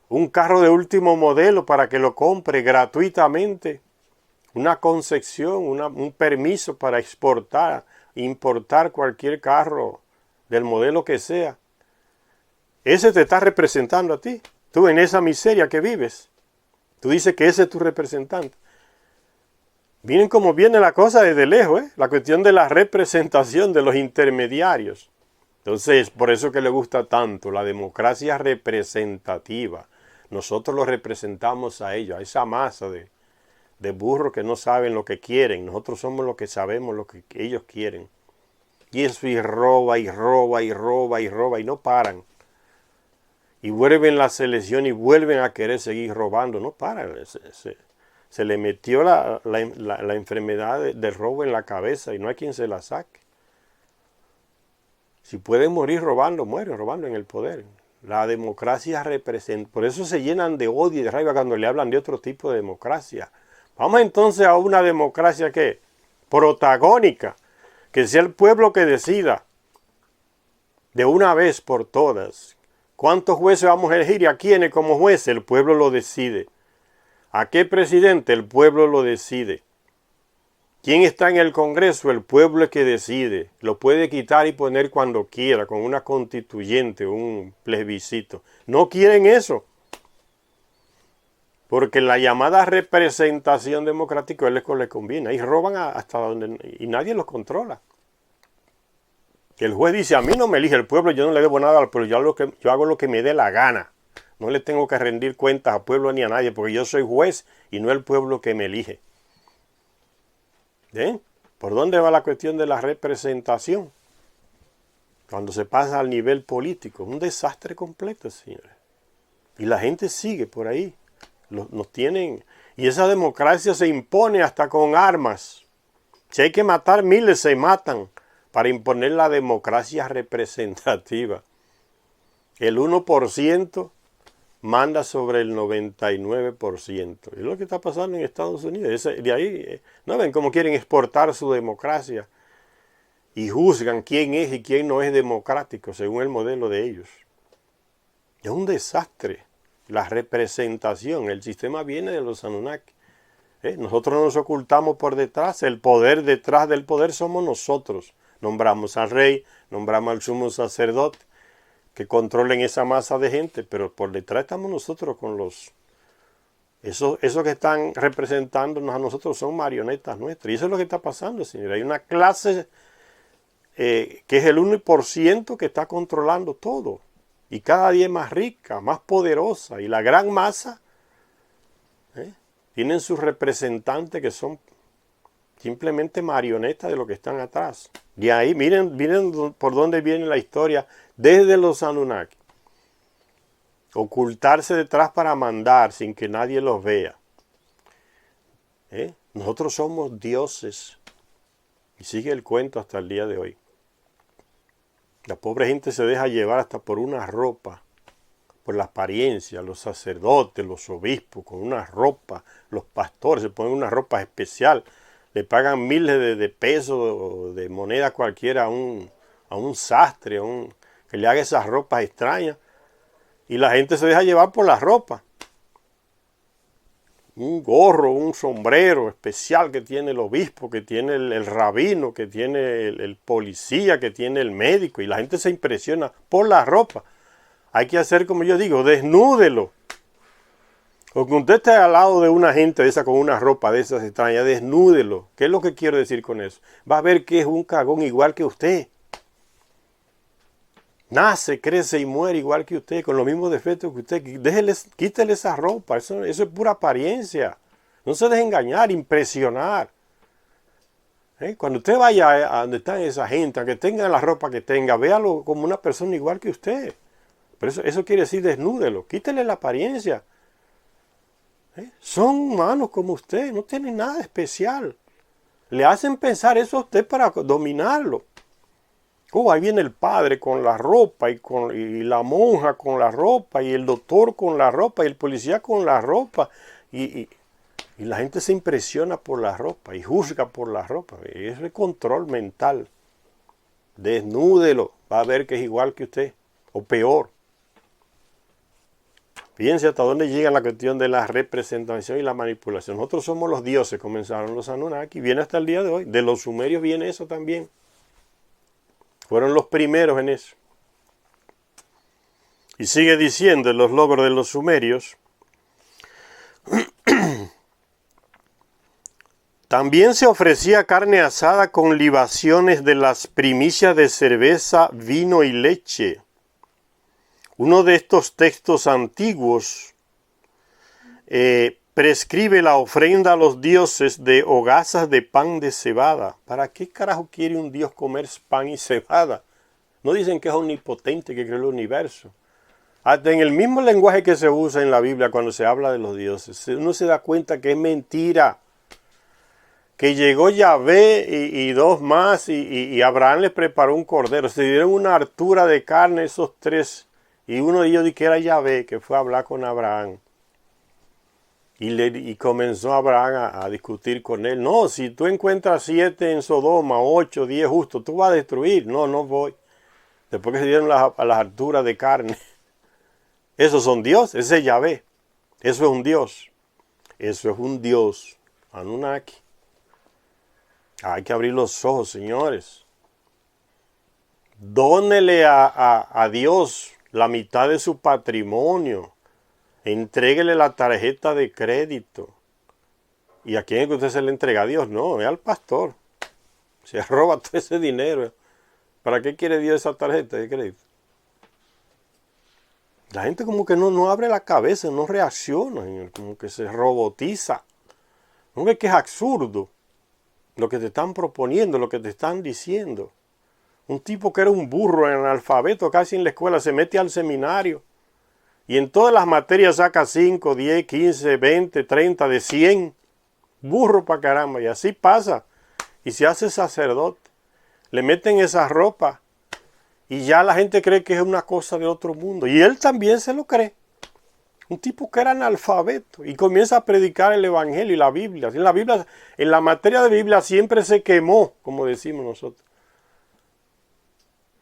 un carro de último modelo para que lo compre gratuitamente, una concesión, un permiso para exportar, importar cualquier carro del modelo que sea. Ese te está representando a ti. Tú en esa miseria que vives. Tú dices que ese es tu representante. Miren cómo viene la cosa desde lejos, la cuestión de la representación de los intermediarios. Entonces, por eso que le gusta tanto la democracia representativa. Nosotros los representamos a ellos, a esa masa de burros que no saben lo que quieren. Nosotros somos los que sabemos lo que ellos quieren. Y eso y roba y roba y roba y roba y no paran. Y vuelven la selección y vuelven a querer seguir robando, no paran. Se le metió la enfermedad del robo en la cabeza y no hay quien se la saque. Si pueden morir robando, mueren robando en el poder. La democracia representa, por eso se llenan de odio y de rabia cuando le hablan de otro tipo de democracia. Vamos entonces a una democracia que protagónica, que sea el pueblo que decida de una vez por todas. ¿Cuántos jueces vamos a elegir y a quiénes como jueces? El pueblo lo decide. ¿A qué presidente? El pueblo lo decide. ¿Quién está en el Congreso? El pueblo es que decide. Lo puede quitar y poner cuando quiera, con una constituyente, un plebiscito. No quieren eso. Porque la llamada representación democrática es lo que les conviene. Y roban hasta donde... y nadie los controla. El juez dice, a mí no me elige el pueblo, yo no le debo nada al pueblo, yo hago lo que me dé la gana. No le tengo que rendir cuentas al pueblo ni a nadie, porque yo soy juez y no el pueblo que me elige. ¿Ven? ¿Por dónde va la cuestión de la representación? Cuando se pasa al nivel político, un desastre completo, señores. Y la gente sigue por ahí. Nos tienen... Y esa democracia se impone hasta con armas. Si hay que matar miles, se matan para imponer la democracia representativa. El 1% manda sobre el 99%. Es lo que está pasando en Estados Unidos. De ahí, ¿no ven cómo quieren exportar su democracia? Y juzgan quién es y quién no es democrático según el modelo de ellos. Es un desastre. La representación, el sistema viene de los Anunnaki. Nosotros nos ocultamos por detrás. El poder detrás del poder somos nosotros. Nombramos al rey, nombramos al sumo sacerdote, que controlen esa masa de gente, pero por detrás estamos nosotros con los... Esos que están representándonos a nosotros son marionetas nuestras. Y eso es lo que está pasando, señor. Hay una clase que es el 1% que está controlando todo. Y cada día es más rica, más poderosa. Y la gran masa tienen sus representantes que son simplemente marionetas de lo que están atrás. Y ahí miren por dónde viene la historia desde los Anunnaki. Ocultarse detrás para mandar sin que nadie los vea. Nosotros somos dioses. Y sigue el cuento hasta el día de hoy. La pobre gente se deja llevar hasta por una ropa, por la apariencia, los sacerdotes, los obispos, con una ropa, los pastores se ponen una ropa especial. Le pagan miles de pesos, de moneda cualquiera a un sastre, que le haga esas ropas extrañas. Y la gente se deja llevar por la ropa. Un gorro, un sombrero especial que tiene el obispo, que tiene el rabino, que tiene el policía, que tiene el médico. Y la gente se impresiona por la ropa. Hay que hacer como yo digo, desnúdelo. O que usted esté al lado de una gente de esa con una ropa de esas extrañas, desnúdelo. ¿Qué es lo que quiero decir con eso? Va a ver que es un cagón igual que usted. Nace, crece y muere igual que usted, con los mismos defectos que usted. Quítele esa ropa, eso es pura apariencia. No se deje engañar, impresionar. Cuando usted vaya a donde está esa gente, aunque tenga la ropa que tenga, véalo como una persona igual que usted. Pero eso quiere decir desnúdelo, quítele la apariencia. Son humanos como usted, no tienen nada especial. Le hacen pensar eso a usted para dominarlo. Ahí viene el padre con la ropa y la monja con la ropa y el doctor con la ropa y el policía con la ropa. Y la gente se impresiona por la ropa y juzga por la ropa. Es el control mental. Desnúdelo, va a ver que es igual que usted o peor. Fíjense hasta dónde llega la cuestión de la representación y la manipulación. Nosotros somos los dioses, comenzaron los Anunnaki, viene hasta el día de hoy. De los sumerios viene eso también. Fueron los primeros en eso. Y sigue diciendo en los logros de los sumerios, También se ofrecía carne asada con libaciones de las primicias de cerveza, vino y leche. Uno de estos textos antiguos prescribe la ofrenda a los dioses de hogazas de pan de cebada. ¿Para qué carajo quiere un dios comer pan y cebada? No dicen que es omnipotente, que creó el universo. Hasta en el mismo lenguaje que se usa en la Biblia cuando se habla de los dioses, uno se da cuenta que es mentira. Que llegó Yahvé y dos más y Abraham les preparó un cordero. Se dieron una hartura de carne esos tres. Y uno de ellos dijo que era Yahvé, que fue a hablar con Abraham. Y comenzó Abraham a discutir con él. No, si tú encuentras 7 en Sodoma, 8, 10 justos, tú vas a destruir. No, no voy. Después que se dieron a las harturas de carne. Esos son dioses, ese es Yahvé. Eso es un dios. Eso es un dios. Anunnaki. Hay que abrir los ojos, señores. Dónele a Dios la mitad de su patrimonio. Entréguele la tarjeta de crédito. ¿Y a quién es que usted se le entrega? A Dios, no, es al pastor. Se roba todo ese dinero. ¿Para qué quiere Dios esa tarjeta de crédito? La gente como que no abre la cabeza, no reacciona, señor, como que se robotiza. No ve que es absurdo lo que te están proponiendo, lo que te están diciendo. Un tipo que era un burro en analfabeto casi en la escuela se mete al seminario y en todas las materias saca 5, 10, 15, 20, 30, de 100. Burro para caramba, y así pasa. Y se hace sacerdote. Le meten esa ropa y ya la gente cree que es una cosa de otro mundo. Y él también se lo cree. Un tipo que era analfabeto y comienza a predicar el evangelio y la Biblia. En la materia de Biblia siempre se quemó, como decimos nosotros.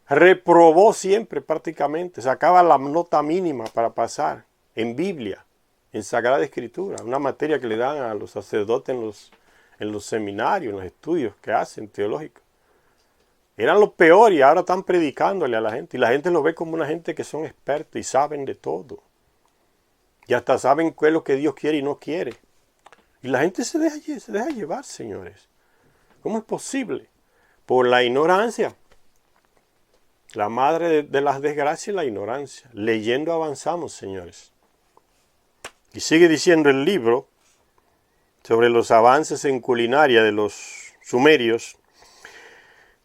Reprobó siempre prácticamente. Sacaba la nota mínima para pasar en Biblia, en Sagrada Escritura. Una materia que le dan a los sacerdotes en los seminarios, en los estudios que hacen teológicos. Eran los peores y ahora están predicándole a la gente. Y la gente lo ve como una gente que son expertos y saben de todo. Y hasta saben qué es lo que Dios quiere y no quiere. Y la gente se deja llevar, señores. ¿Cómo es posible? Por la ignorancia. La madre de las desgracias es la ignorancia. Leyendo avanzamos, señores. Y sigue diciendo el libro sobre los avances en culinaria de los sumerios.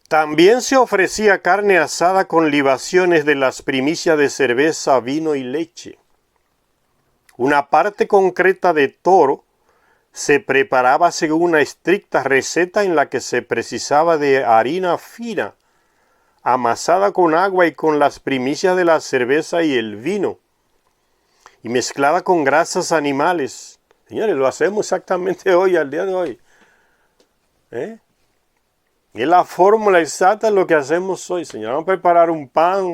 También se ofrecía carne asada con libaciones de las primicias de cerveza, vino y leche. Una parte concreta de toro se preparaba según una estricta receta en la que se precisaba de harina fina, amasada con agua y con las primicias de la cerveza y el vino, y mezclada con grasas animales. Señores, lo hacemos exactamente hoy, al día de hoy. Es la fórmula exacta de lo que hacemos hoy, señor. Vamos a preparar un pan,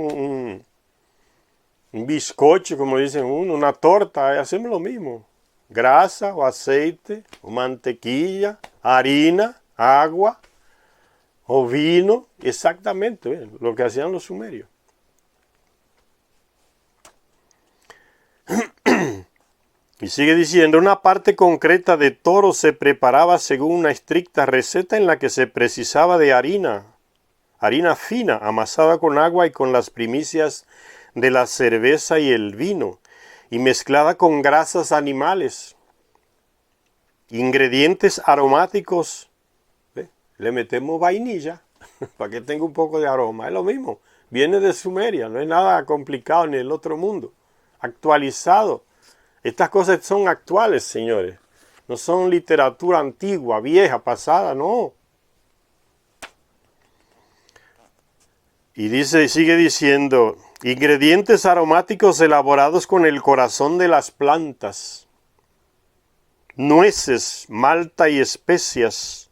un bizcocho, como dicen uno, una torta, hacemos lo mismo. Grasa o aceite o mantequilla, harina, agua o vino, exactamente lo que hacían los sumerios. Y sigue diciendo, una parte concreta de toro se preparaba según una estricta receta en la que se precisaba de harina fina, amasada con agua y con las primicias de la cerveza y el vino, y mezclada con grasas animales, ingredientes aromáticos. Le metemos vainilla para que tenga un poco de aroma, es lo mismo, viene de Sumeria, no es nada complicado ni del otro mundo, actualizado. Estas cosas son actuales, señores. No son literatura antigua, vieja, pasada, no. Y sigue diciendo, ingredientes aromáticos elaborados con el corazón de las plantas, nueces, malta y especias.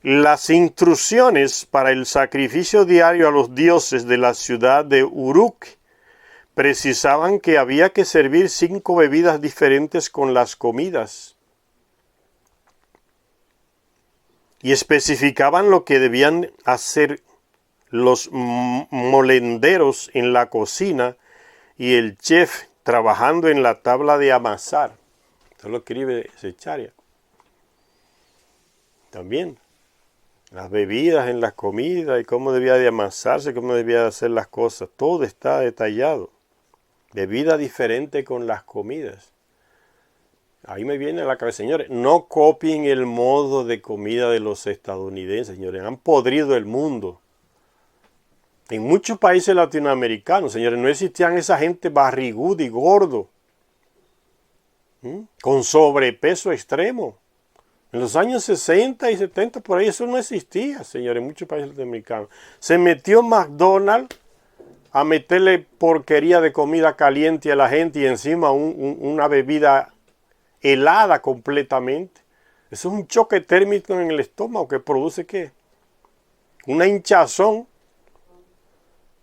Las instrucciones para el sacrificio diario a los dioses de la ciudad de Uruk precisaban que había que servir 5 bebidas diferentes con las comidas y especificaban lo que debían hacer los molenderos en la cocina y el chef trabajando en la tabla de amasar. Eso lo escribe Secharia. también. Las bebidas en las comidas y cómo debía de amasarse, cómo debía de hacer las cosas. Todo está detallado. Bebida diferente con las comidas. Ahí me viene a la cabeza, señores, no copien el modo de comida de los estadounidenses, señores. Han podrido el mundo. En muchos países latinoamericanos, señores, no existían esa gente barriguda y gordo, con sobrepeso extremo. En los años 60 y 70, por ahí eso no existía, señores, en muchos países latinoamericanos. Se metió McDonald's a meterle porquería de comida caliente a la gente y encima una bebida helada completamente. Eso es un choque térmico en el estómago que produce ¿qué? Una hinchazón.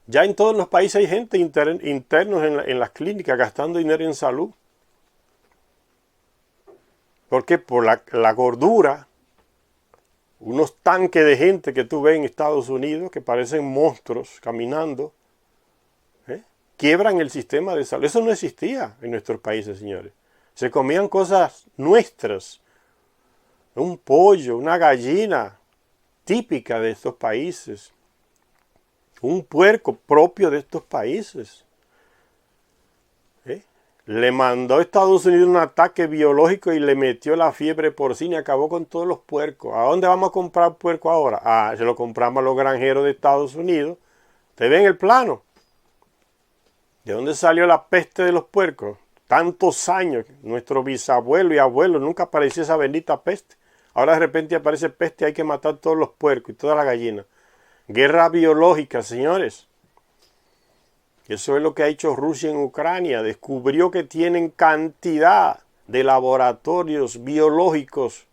Ya en todos los países hay gente internos en las clínicas gastando dinero en salud. Porque por la gordura, unos tanques de gente que tú ves en Estados Unidos que parecen monstruos caminando, quiebran el sistema de salud. Eso no existía en nuestros países, señores. Se comían cosas nuestras, un pollo, una gallina típica de estos países, un puerco propio de estos países. Le mandó a Estados Unidos un ataque biológico y le metió la fiebre porcina y acabó con todos los puercos. ¿A dónde vamos a comprar puerco ahora? Ah, se lo compramos a los granjeros de Estados Unidos. ¿Te ven el plano? ¿De dónde salió la peste de los puercos? Tantos años, nuestro bisabuelo y abuelo nunca apareció esa bendita peste. Ahora de repente aparece peste y hay que matar todos los puercos y toda la gallina. Guerra biológica, señores. Eso es lo que ha hecho Rusia en Ucrania. Descubrió que tienen cantidad de laboratorios biológicos,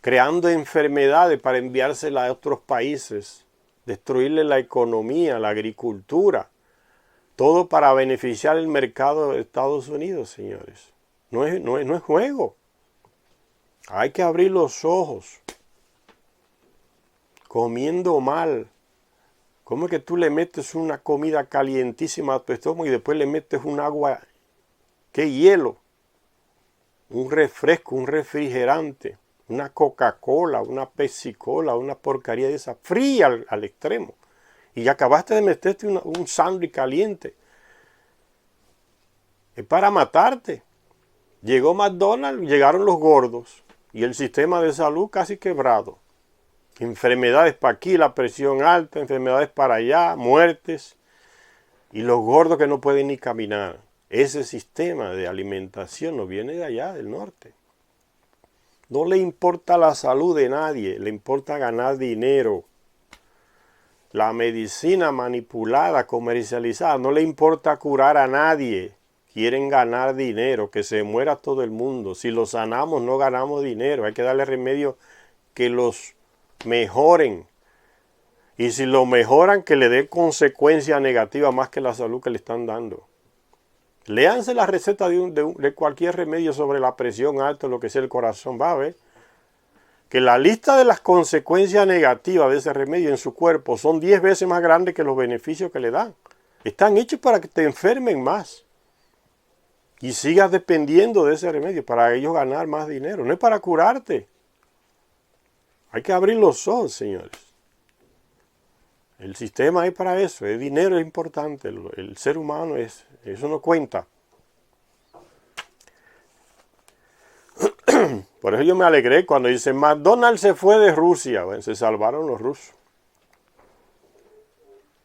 creando enfermedades para enviárselas a otros países, destruirle la economía, la agricultura, todo para beneficiar el mercado de Estados Unidos, señores. No es juego. Hay que abrir los ojos. Comiendo mal. ¿Cómo es que tú le metes una comida calientísima a tu estómago y después le metes un agua, qué hielo, un refresco, un refrigerante, una Coca-Cola, una Pepsi-Cola, una porcaría de esa, fría al extremo? Y acabaste de meterte un sándwich caliente. Es para matarte. Llegó McDonald's, llegaron los gordos y el sistema de salud casi quebrado. Enfermedades para aquí, la presión alta, enfermedades para allá, muertes. Y los gordos que no pueden ni caminar. Ese sistema de alimentación no viene de allá, del norte. No le importa la salud de nadie, le importa ganar dinero. La medicina manipulada, comercializada, no le importa curar a nadie. Quieren ganar dinero, que se muera todo el mundo. Si lo sanamos, no ganamos dinero. Hay que darle remedio que los mejoren. Y si lo mejoran, que le dé consecuencias negativas más que la salud que le están dando. Léanse la receta de cualquier remedio sobre la presión alta, lo que sea el corazón. Va a ver que la lista de las consecuencias negativas de ese remedio en su cuerpo son 10 veces más grandes que los beneficios que le dan. Están hechos para que te enfermen más y sigas dependiendo de ese remedio para ellos ganar más dinero. No es para curarte. Hay que abrir los ojos, señores. El sistema es para eso. El dinero es importante. El ser humano eso no cuenta. Por eso yo me alegré cuando dice McDonald's se fue de Rusia. Bueno, se salvaron los rusos.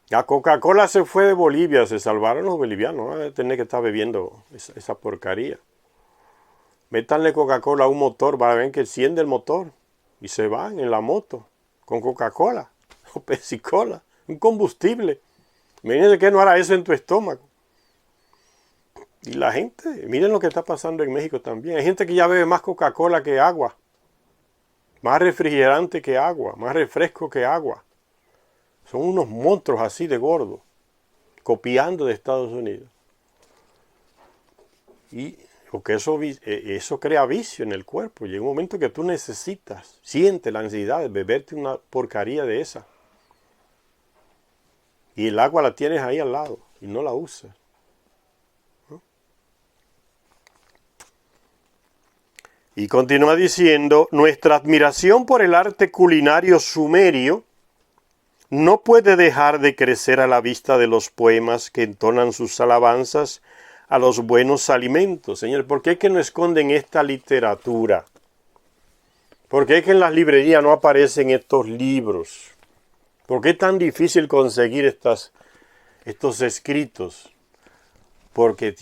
La Coca-Cola se fue de Bolivia. Se salvaron los bolivianos. No van a tener que estar bebiendo esa porcaría. Métanle Coca-Cola a un motor. Van a ver que enciende el motor. Y se van en la moto con Coca-Cola o Pepsi-Cola. Un combustible. Miren que no hará eso en tu estómago. Y la gente, miren lo que está pasando en México también. Hay gente que ya bebe más Coca-Cola que agua. Más refrigerante que agua. Más refresco que agua. Son unos monstruos así de gordos. Copiando de Estados Unidos. Y porque eso crea vicio en el cuerpo. Llega un momento que tú necesitas, sientes la ansiedad de beberte una porcaría de esa. Y el agua la tienes ahí al lado y no la usas. Y continúa diciendo, nuestra admiración por el arte culinario sumerio no puede dejar de crecer a la vista de los poemas que entonan sus alabanzas a los buenos alimentos. Señor, ¿por qué es que no esconden esta literatura? ¿Por qué es que en las librerías no aparecen estos libros? ¿Por qué es tan difícil conseguir estos escritos? Porque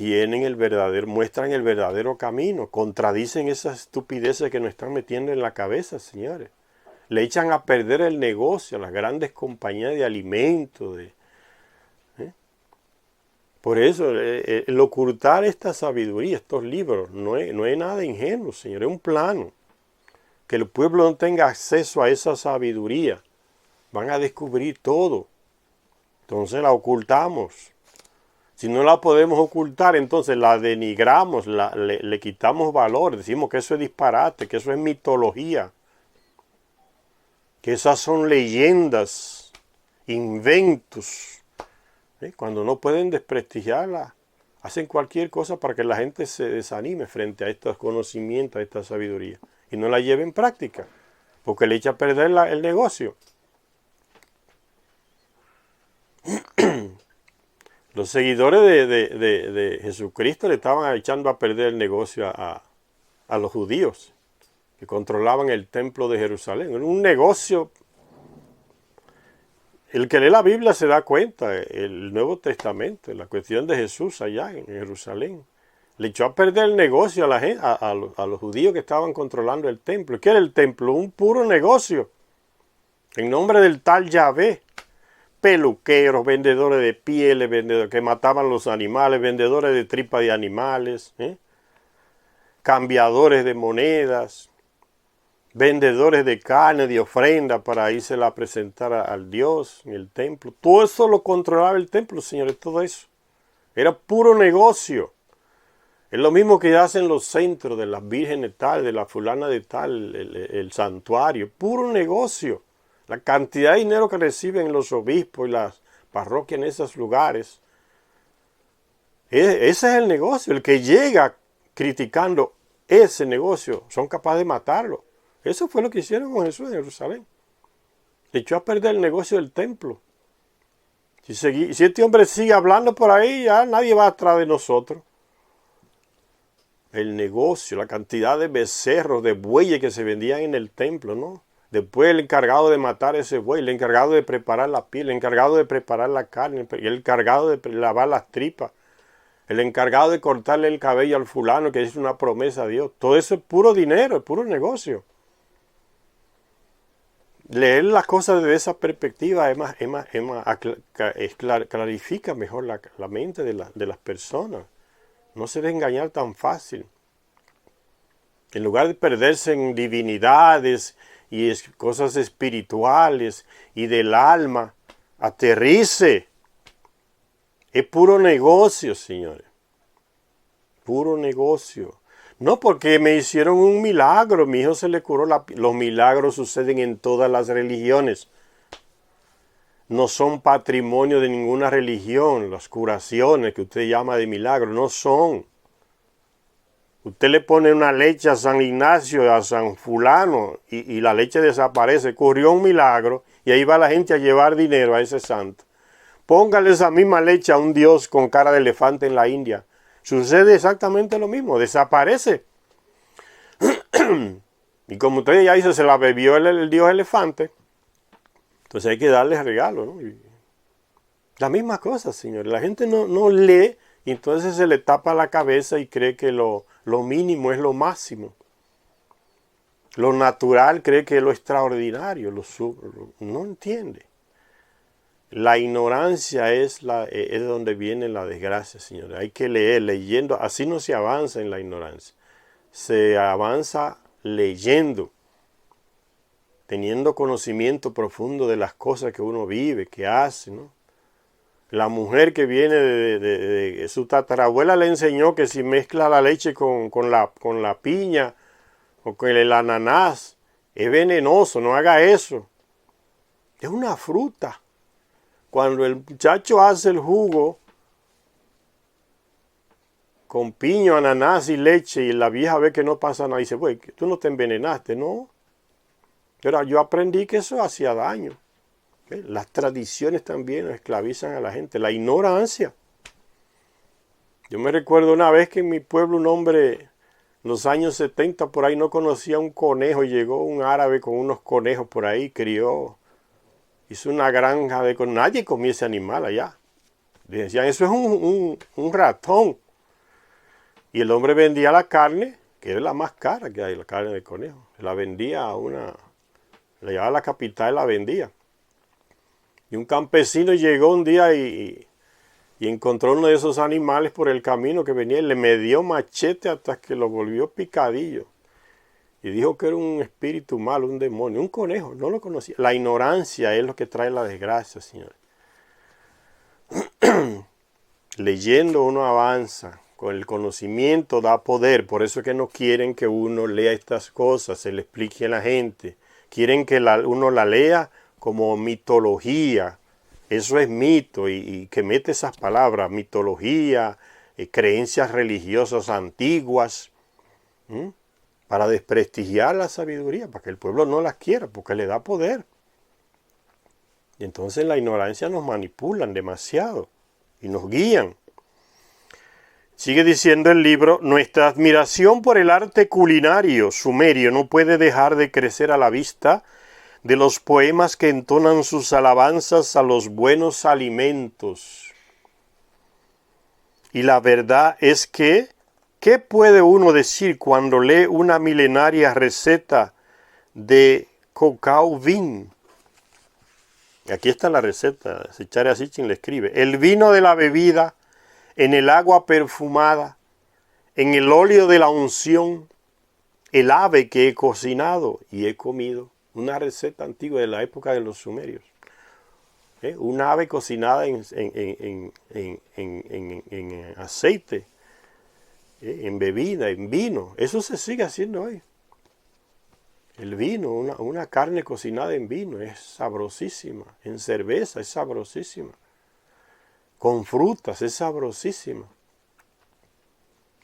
muestran el verdadero camino, contradicen esas estupideces que nos están metiendo en la cabeza, señores. Le echan a perder el negocio a las grandes compañías de alimentos. Por eso, el ocultar esta sabiduría, estos libros, no es nada ingenuo, señor, es un plano. Que el pueblo no tenga acceso a esa sabiduría. Van a descubrir todo. Entonces la ocultamos. Si no la podemos ocultar, entonces la denigramos, le quitamos valor. Decimos que eso es disparate, que eso es mitología. Que esas son leyendas, inventos. Cuando no pueden desprestigiarla, hacen cualquier cosa para que la gente se desanime frente a estos conocimientos, a esta sabiduría. Y no la lleve en práctica, porque le echa a perder el negocio. Los seguidores de Jesucristo le estaban echando a perder el negocio a los judíos que controlaban el templo de Jerusalén. Era un negocio. El que lee la Biblia se da cuenta, el Nuevo Testamento, la cuestión de Jesús allá en Jerusalén. Le echó a perder el negocio a los judíos que estaban controlando el templo. ¿Qué era el templo? Un puro negocio. En nombre del tal Yahvé. Peluqueros, vendedores de pieles, vendedores que mataban los animales, vendedores de tripa de animales, cambiadores de monedas, vendedores de carne, de ofrenda para irse a presentar al Dios en el templo. Todo eso lo controlaba el templo, señores, todo eso. Era puro negocio. Es lo mismo que hacen los centros de las vírgenes tal, de la fulana de tal, el santuario. Puro negocio. La cantidad de dinero que reciben los obispos y las parroquias en esos lugares. Ese es el negocio. El que llega criticando ese negocio, son capaces de matarlo. Eso fue lo que hicieron con Jesús en Jerusalén. Le echó a perder el negocio del templo. Si este hombre sigue hablando por ahí, ya nadie va atrás de nosotros. El negocio, la cantidad de becerros, de bueyes que se vendían en el templo, ¿no? Después el encargado de matar ese buey, el encargado de preparar la piel, el encargado de preparar la carne, el encargado de lavar las tripas, el encargado de cortarle el cabello al fulano que hizo una promesa a Dios. Todo eso es puro dinero, es puro negocio. Leer las cosas desde esa perspectiva clarifica mejor la mente de las personas. No se debe engañar tan fácil. En lugar de perderse en divinidades y cosas espirituales y del alma, aterrice. Es puro negocio, señores. Puro negocio. No porque me hicieron un milagro, mi hijo se le curó. Los milagros suceden en todas las religiones. No son patrimonio de ninguna religión. Las curaciones que usted llama de milagro no son. Usted le pone una leche a San Ignacio, a San Fulano, y la leche desaparece. Ocurrió un milagro y ahí va la gente a llevar dinero a ese santo. Póngale esa misma leche a un dios con cara de elefante en la India. Sucede exactamente lo mismo, desaparece. Y como usted ya dice, se la bebió el dios elefante, entonces hay que darle regalo, ¿no? La misma cosa, señores. La gente no lee y entonces se le tapa la cabeza y cree que lo mínimo es lo máximo. Lo natural cree que es lo extraordinario, no entiende. La ignorancia es donde viene la desgracia, señores. Hay que leer, leyendo. Así no se avanza en la ignorancia. Se avanza leyendo, teniendo conocimiento profundo de las cosas que uno vive, que hace, ¿no? La mujer que viene de su tatarabuela le enseñó que si mezcla la leche con la piña o con el ananás, es venenoso, no haga eso. Es una fruta. Cuando el muchacho hace el jugo con piño, ananás y leche, y la vieja ve que no pasa nada y dice, pues, tú no te envenenaste, ¿no? Pero yo aprendí que eso hacía daño. ¿Ves? Las tradiciones también esclavizan a la gente, la ignorancia. Yo me recuerdo una vez que en mi pueblo un hombre, en los años 70 por ahí, no conocía un conejo y llegó un árabe con unos conejos por ahí, crió, hizo una granja de conejos. Nadie comía ese animal allá. Decían, eso es un ratón. Y el hombre vendía la carne, que es la más cara que hay, la carne de conejo. La vendía la llevaba a la capital y la vendía. Y un campesino llegó un día y encontró uno de esos animales por el camino que venía y le medió machete hasta que lo volvió picadillo. Y dijo que era un espíritu malo, un demonio, un conejo, no lo conocía. La ignorancia es lo que trae la desgracia, señores. Leyendo uno avanza, con el conocimiento da poder, por eso es que no quieren que uno lea estas cosas, se le explique a la gente. Quieren que uno la lea como mitología. Eso es mito y que mete esas palabras, mitología, creencias religiosas antiguas, para desprestigiar la sabiduría, para que el pueblo no las quiera, porque le da poder. Y entonces la ignorancia nos manipulan demasiado y nos guían. Sigue diciendo el libro, nuestra admiración por el arte culinario sumerio no puede dejar de crecer a la vista de los poemas que entonan sus alabanzas a los buenos alimentos. Y la verdad es que, ¿qué puede uno decir cuando lee una milenaria receta de cacao vin? Aquí está la receta, Zecharia Sitchin le escribe, el vino de la bebida, en el agua perfumada, en el óleo de la unción, el ave que he cocinado y he comido. Una receta antigua de la época de los sumerios. Un ave cocinada en aceite, en bebida, en vino. Eso se sigue haciendo hoy. El vino, una carne cocinada en vino, es sabrosísima. En cerveza es sabrosísima. Con frutas es sabrosísima.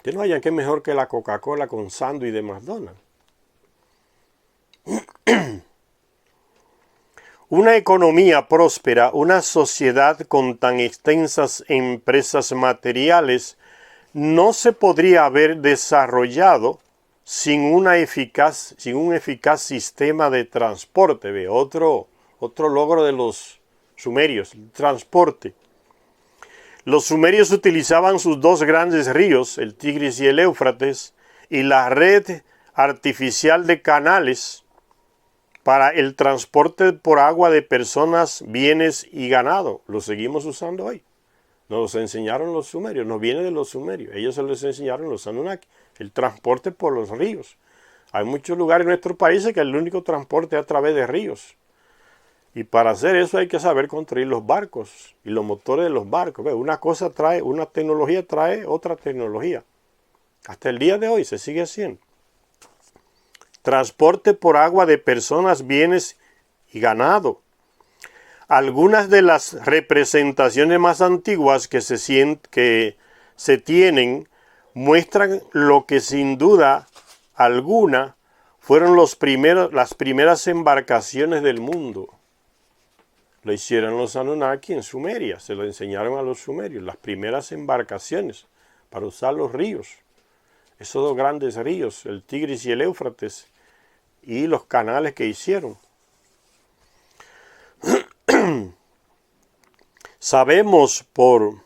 Que no haya que mejor que la Coca-Cola con sándwich de McDonald's. Una economía próspera, una sociedad con tan extensas empresas materiales, no se podría haber desarrollado sin un eficaz sistema de transporte. Ve, otro logro de los sumerios, el transporte. Los sumerios utilizaban sus dos grandes ríos, el Tigris y el Éufrates, y la red artificial de canales para el transporte por agua de personas, bienes y ganado. Lo seguimos usando hoy. Nos enseñaron los sumerios, nos viene de los sumerios. Ellos se les enseñaron los Anunnaki, el transporte por los ríos. Hay muchos lugares en nuestros países que el único transporte es a través de ríos. Y para hacer eso hay que saber construir los barcos y los motores de los barcos. Una cosa trae, una tecnología trae otra tecnología. Hasta el día de hoy se sigue haciendo. Transporte por agua de personas, bienes y ganado. Algunas de las representaciones más antiguas que se tienen muestran lo que sin duda alguna fueron las primeras embarcaciones del mundo. Lo hicieron los Anunnaki en Sumeria, se lo enseñaron a los sumerios, las primeras embarcaciones para usar los ríos. Esos dos grandes ríos, el Tigris y el Éufrates, y los canales que hicieron. Sabemos por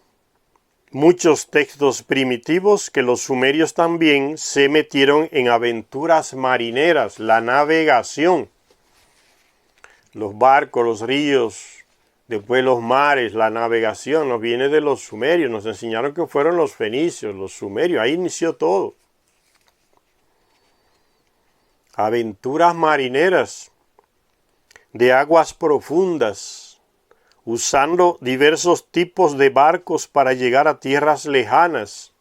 muchos textos primitivos que los sumerios también se metieron en aventuras marineras, la navegación, los barcos, los ríos, después los mares, la navegación, nos viene de los sumerios, nos enseñaron que fueron los fenicios, los sumerios, ahí inició todo. Aventuras marineras de aguas profundas, usando diversos tipos de barcos para llegar a tierras lejanas.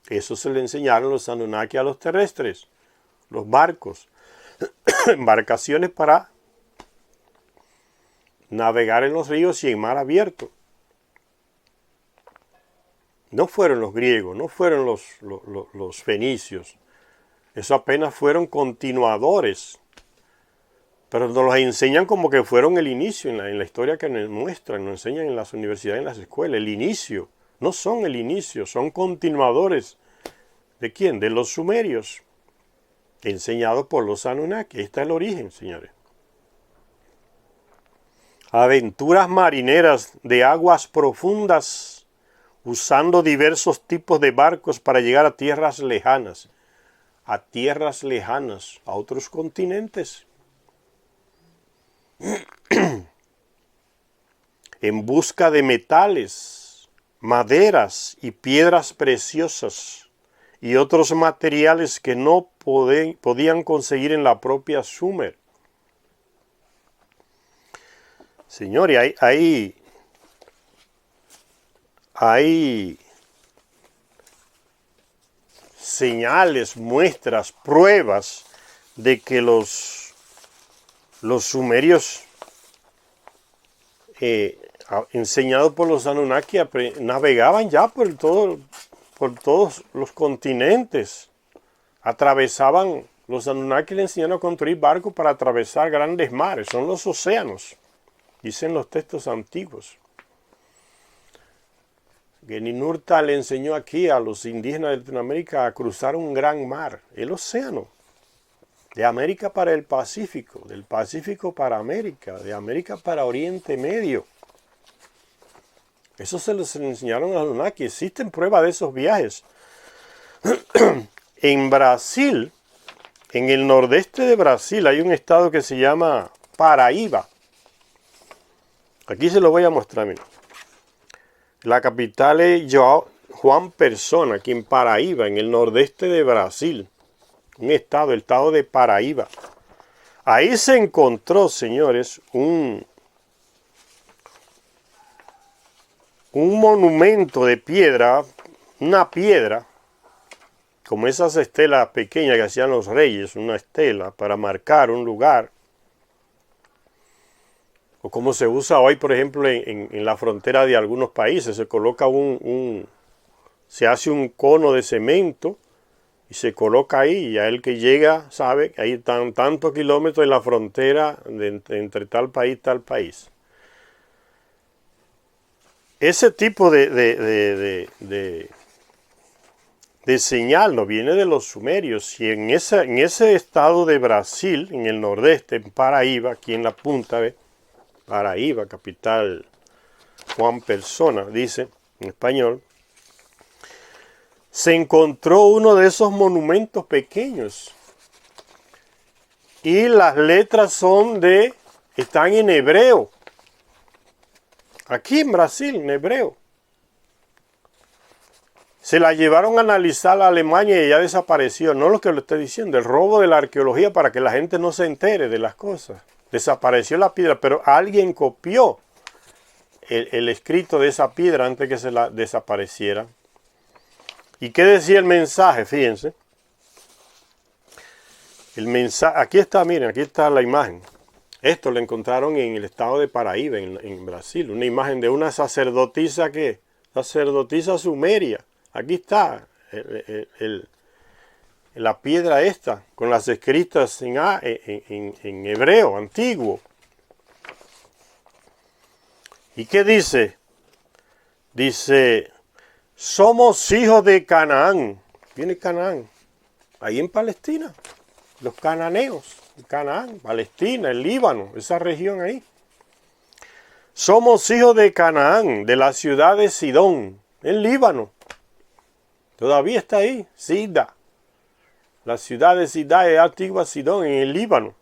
Eso se le enseñaron los Anunnaki a los terrestres, los barcos, embarcaciones para navegar en los ríos y en mar abierto. No fueron los griegos, no fueron los fenicios. Eso apenas fueron continuadores. Pero nos los enseñan como que fueron el inicio en la historia que nos muestran, nos enseñan en las universidades, en las escuelas, el inicio. No son el inicio, son continuadores. ¿De quién? De los sumerios, enseñados por los Anunnaki. Ahí está el origen, señores. Aventuras marineras de aguas profundas, usando diversos tipos de barcos para llegar a tierras lejanas, a otros continentes, en busca de metales, maderas y piedras preciosas y otros materiales que no podían conseguir en la propia Sumer. Señores, hay señales, muestras, pruebas de que los sumerios, enseñados por los Anunnaki, navegaban ya por todos los continentes. Atravesaban, los Anunnaki le enseñaron a construir barcos para atravesar grandes mares, son los océanos, dicen los textos antiguos. Que Ninurta le enseñó aquí a los indígenas de Latinoamérica a cruzar un gran mar, el océano, de América para el Pacífico, del Pacífico para América, de América para Oriente Medio. Eso se les enseñaron a los Anunnaki. Existen pruebas de esos viajes. En Brasil, en el nordeste de Brasil, hay un estado que se llama Paraíba. Aquí se lo voy a mostrar, miren. La capital es Juan Persona, aquí en Paraíba, en el nordeste de Brasil. Un estado, el estado de Paraíba. Ahí se encontró, señores, un monumento de piedra, una piedra, como esas estelas pequeñas que hacían los reyes, una estela para marcar un lugar. O como se usa hoy, por ejemplo, en la frontera de algunos países, se coloca se hace un cono de cemento y se coloca ahí, y a el que llega sabe que hay tantos kilómetros en la frontera entre tal país y tal país. Ese tipo de señal no viene de los sumerios, y en ese estado de Brasil, en el nordeste, en Paraíba, aquí en la punta, ¿ve? Paraíba, capital Juan Persona, dice en español, se encontró uno de esos monumentos pequeños. Y las letras están en hebreo. Aquí en Brasil, en hebreo. Se la llevaron a analizar a Alemania y ya desapareció. No lo que le estoy diciendo, el robo de la arqueología para que la gente no se entere de las cosas. Desapareció la piedra, pero alguien copió el escrito de esa piedra antes que se la desapareciera. ¿Y qué decía el mensaje? Fíjense. El mensaje, aquí está, miren, aquí está la imagen. Esto lo encontraron en el estado de Paraíba, en Brasil. Una imagen de una sacerdotisa sacerdotisa sumeria. Aquí está la piedra esta, con las escritas en hebreo antiguo. ¿Y qué dice? Dice, somos hijos de Canaán. Viene Canaán, ahí en Palestina. Los cananeos, Canaán, Palestina, el Líbano, esa región ahí. Somos hijos de Canaán, de la ciudad de Sidón, en Líbano. Todavía está ahí, Sida. La ciudad de Sida es antigua Sidón, en el Líbano.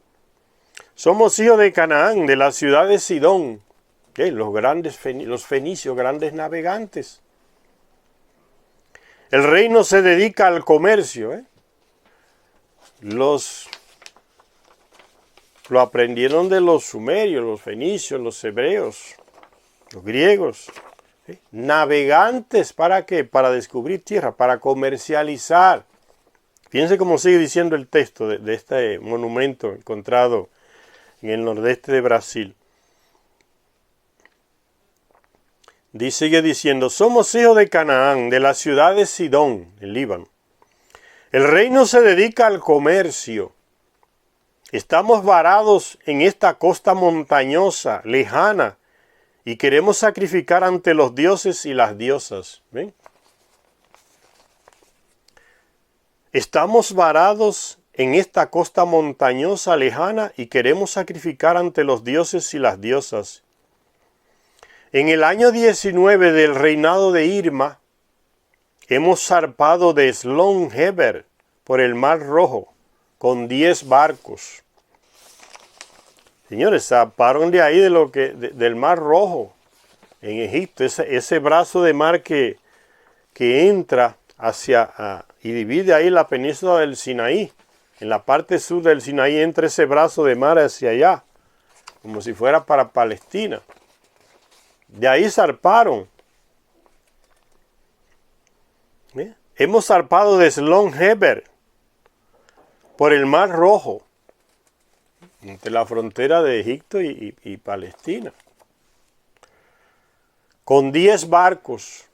Somos hijos de Canaán, de la ciudad de Sidón. Los fenicios, grandes navegantes. El reino se dedica al comercio. Lo aprendieron de los sumerios, los fenicios, los hebreos, los griegos. Navegantes, ¿para qué? Para descubrir tierra, para comercializar. Fíjense cómo sigue diciendo el texto de este monumento encontrado en el nordeste de Brasil. sigue diciendo, somos hijos de Canaán, de la ciudad de Sidón, en Líbano. El reino se dedica al comercio. Estamos varados en esta costa montañosa, lejana, y queremos sacrificar ante los dioses y las diosas. ¿Ven? Estamos varados en esta costa montañosa, lejana, y queremos sacrificar ante los dioses y las diosas. En el año 19 del reinado de Irma, hemos zarpado de Slon-Heber por el Mar Rojo con 10 barcos. Señores, zarparon de ahí del Mar Rojo en Egipto, ese brazo de mar que entra y divide ahí la península del Sinaí. En la parte sur del Sinaí entra ese brazo de mar hacia allá, como si fuera para Palestina. De ahí zarparon. ¿Eh? Hemos zarpado de Slon-Heber por el Mar Rojo, entre la frontera de Egipto y Palestina. Con 10 barcos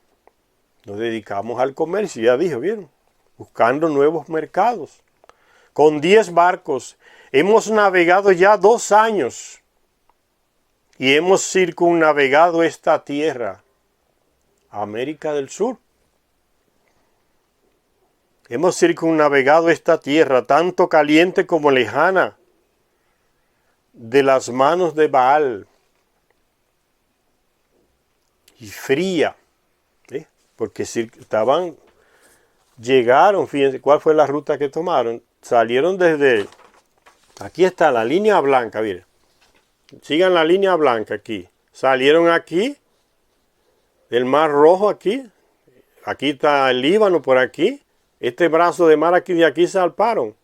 nos dedicamos al comercio, ya dije, ¿vieron? Buscando nuevos mercados. Con 10 barcos hemos navegado ya 2 años y hemos circunnavegado esta tierra, América del Sur. Hemos circunnavegado esta tierra, tanto caliente como lejana, de las manos de Baal, y fría, ¿eh? Porque llegaron, fíjense, ¿cuál fue la ruta que tomaron? Salieron aquí está la línea blanca, miren. Sigan la línea blanca aquí. Salieron aquí, del Mar Rojo aquí. Aquí está el Líbano por aquí. Este brazo de mar aquí, de aquí salparon.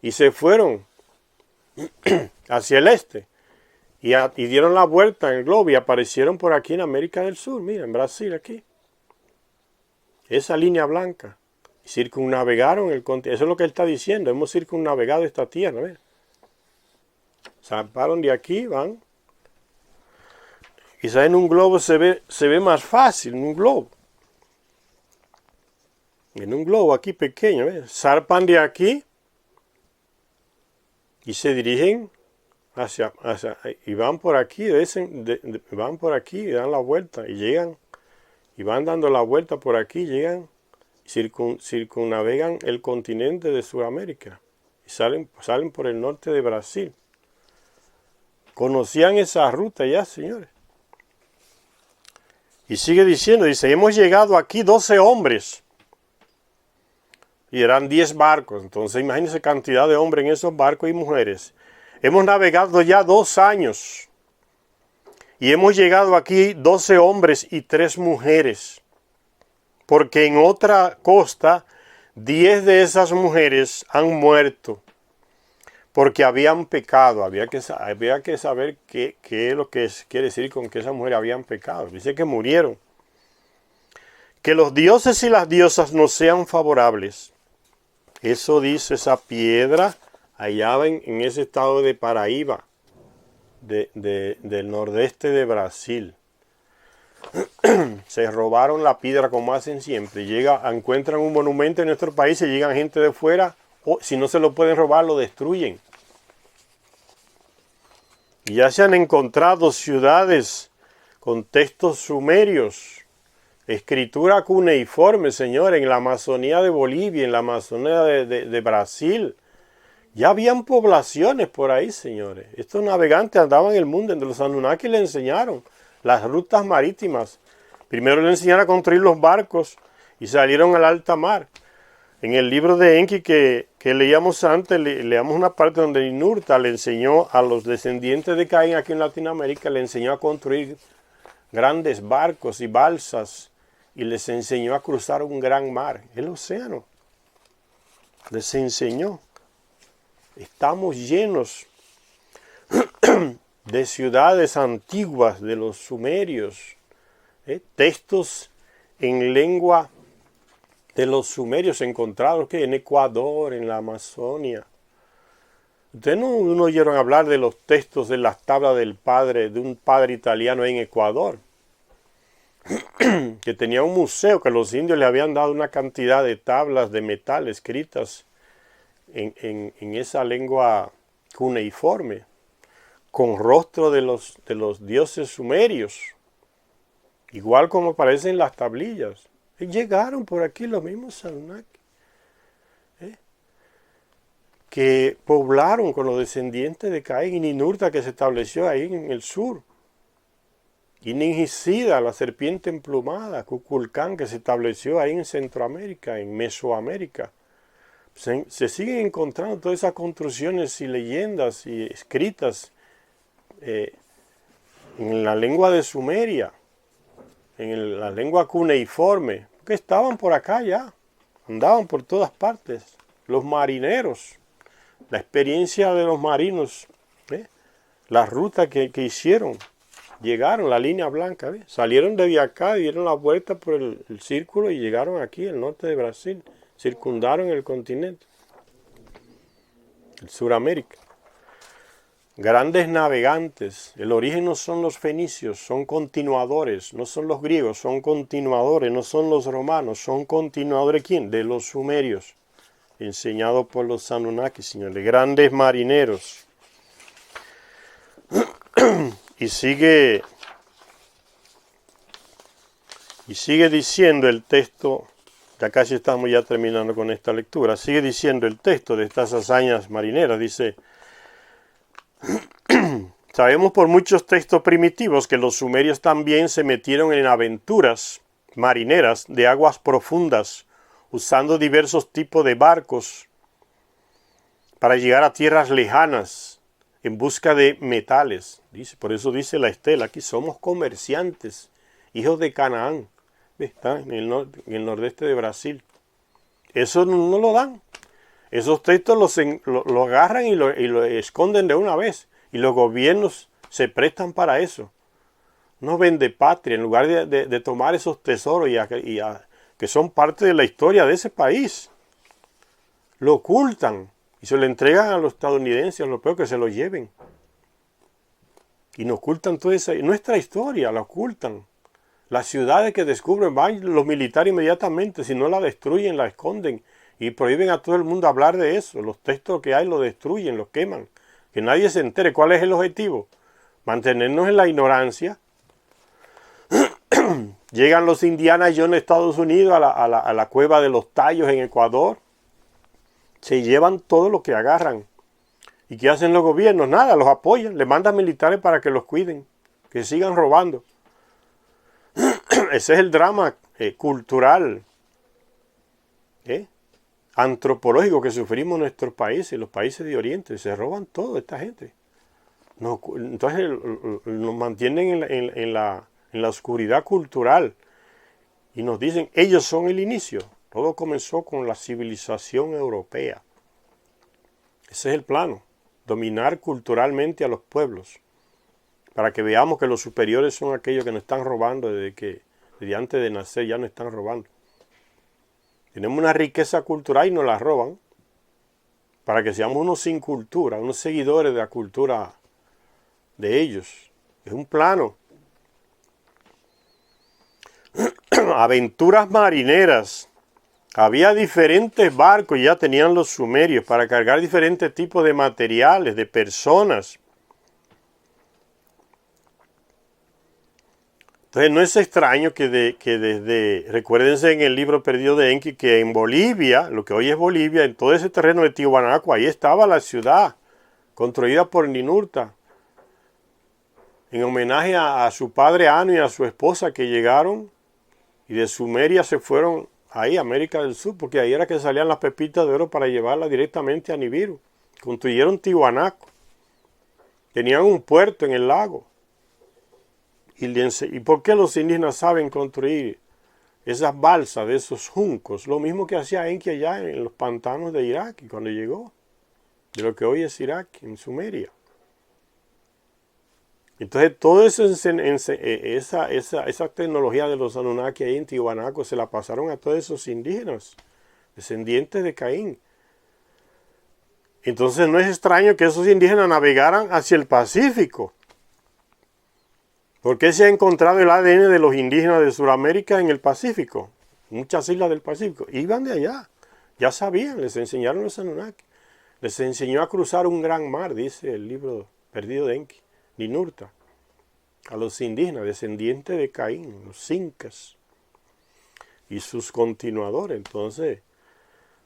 Y se fueron hacia el este. Y dieron la vuelta en el globo y aparecieron por aquí en América del Sur. Mira, en Brasil aquí. Esa línea blanca. Circunnavegaron el continente. Eso es lo que él está diciendo. Hemos circunnavegado esta tierra. ¿Ves? Zarparon de aquí, van. Quizá en un globo se ve más fácil, en un globo. En un globo aquí pequeño, ¿ves? Zarpan de aquí y se dirigen y van por aquí, van por aquí y dan la vuelta y llegan y van dando la vuelta por aquí, llegan, circunnavegan el continente de Sudamérica y salen por el norte de Brasil. Conocían esa ruta ya, señores. Y sigue diciendo, dice, hemos llegado aquí 12 hombres. Y eran 10 barcos. Entonces imagínense cantidad de hombres en esos barcos y mujeres. Hemos navegado ya 2 años. Y hemos llegado aquí 12 hombres y 3 mujeres. Porque en otra costa 10 de esas mujeres han muerto. Porque habían pecado. Había que saber qué es lo que quiere decir con que esas mujeres habían pecado. Dice que murieron. Que los dioses y las diosas nos sean favorables. Eso dice esa piedra allá en ese estado de Paraíba, del nordeste de Brasil. Se robaron la piedra como hacen siempre. Encuentran un monumento en nuestro país y llegan gente de fuera, o si no se lo pueden robar, lo destruyen. Y ya se han encontrado ciudades con textos sumerios, escritura cuneiforme, señores, en la Amazonía de Bolivia, en la Amazonía de Brasil. Ya habían poblaciones por ahí, señores. Estos navegantes andaban en el mundo, entre los Anunnaki les enseñaron las rutas marítimas. Primero les enseñaron a construir los barcos y salieron al alta mar. En el libro de Enki que leíamos antes, leíamos una parte donde Ninurta le enseñó a los descendientes de Caín aquí en Latinoamérica, le enseñó a construir grandes barcos y balsas y les enseñó a cruzar un gran mar, el océano. Les enseñó. Estamos llenos de ciudades antiguas de los sumerios, textos en lengua de los sumerios encontrados en Ecuador, en la Amazonia. Ustedes no oyeron hablar de los textos de las tablas de un padre italiano en Ecuador. que tenía un museo, que los indios le habían dado una cantidad de tablas de metal escritas en esa lengua cuneiforme, con rostro de los dioses sumerios, igual como aparecen en las tablillas. Y llegaron por aquí los mismos Anunnaki, que poblaron con los descendientes de Caín y Ninurta, que se estableció ahí en el sur. Y Ningisida, la serpiente emplumada, Kukulcán, que se estableció ahí en Centroamérica, en Mesoamérica. Se siguen encontrando todas esas construcciones y leyendas y escritas en la lengua de Sumeria, en la lengua cuneiforme, que estaban por acá ya, andaban por todas partes. Los marineros, la experiencia de los marinos, la ruta que hicieron. Llegaron, la línea blanca, salieron de acá, dieron la vuelta por el círculo y llegaron aquí, al norte de Brasil. Circundaron el continente, el Suramérica. Grandes navegantes. El origen no son los fenicios, son continuadores. No son los griegos, son continuadores. No son los romanos, son continuadores. ¿Quién? De los sumerios. Enseñado por los Anunnaki, señores. Grandes marineros. Y sigue diciendo el texto, ya casi estamos ya terminando con esta lectura, sigue diciendo el texto de estas hazañas marineras, dice, sabemos por muchos textos primitivos que los sumerios también se metieron en aventuras marineras de aguas profundas, usando diversos tipos de barcos para llegar a tierras lejanas, en busca de metales. Dice, por eso dice la estela, aquí somos comerciantes, hijos de Canaán. Está en el nordeste de Brasil. Eso no lo dan. Esos textos lo agarran y lo esconden de una vez. Y los gobiernos se prestan para eso. No vende patria, en lugar de tomar esos tesoros que son parte de la historia de ese país. Lo ocultan. Y se lo entregan a los estadounidenses, a los peor que se lo lleven. Y nos ocultan toda nuestra historia, la ocultan. Las ciudades que descubren, van los militares inmediatamente, si no la destruyen, la esconden. Y prohíben a todo el mundo hablar de eso. Los textos que hay los destruyen, los queman. Que nadie se entere. ¿Cuál es el objetivo? Mantenernos en la ignorancia. Llegan los Indiana Jones de Estados Unidos a la cueva de los Tallos en Ecuador. Se llevan todo lo que agarran. ¿Y qué hacen los gobiernos? Nada, los apoyan. Le mandan militares para que los cuiden. Que sigan robando. Ese es el drama cultural, antropológico que sufrimos en nuestros países, los países de Oriente. Se roban todo esta gente. Entonces nos mantienen en la oscuridad cultural. Y nos dicen, ellos son el inicio. Todo comenzó con la civilización europea. Ese es el plano. Dominar culturalmente a los pueblos. Para que veamos que los superiores son aquellos que nos están robando desde antes de nacer ya nos están robando. Tenemos una riqueza cultural y nos la roban. Para que seamos unos sin cultura, unos seguidores de la cultura de ellos. Es un plano. Aventuras marineras. Había diferentes barcos, ya tenían los sumerios, para cargar diferentes tipos de materiales, de personas. Entonces no es extraño que recuérdense en el libro perdido de Enki, que en Bolivia, lo que hoy es Bolivia, en todo ese terreno de Tiwanaku, ahí estaba la ciudad, construida por Ninurta, en homenaje a su padre Anu y a su esposa que llegaron, y de Sumeria se fueron ahí, América del Sur, porque ahí era que salían las pepitas de oro para llevarlas directamente a Nibiru. Construyeron Tiwanaku. Tenían un puerto en el lago. ¿Y por qué los indígenas saben construir esas balsas de esos juncos? Lo mismo que hacía Enki allá en los pantanos de Irak, cuando llegó, de lo que hoy es Irak, en Sumeria. Entonces, toda esa tecnología de los Anunnaki ahí en Tiwanaku se la pasaron a todos esos indígenas, descendientes de Caín. Entonces, no es extraño que esos indígenas navegaran hacia el Pacífico. ¿Por qué se ha encontrado el ADN de los indígenas de Sudamérica en el Pacífico? Muchas islas del Pacífico. Iban de allá. Ya sabían, les enseñaron los Anunnaki. Les enseñó a cruzar un gran mar, dice el libro perdido de Enki, Ninurta. A los indígenas, descendientes de Caín, los incas y sus continuadores. Entonces,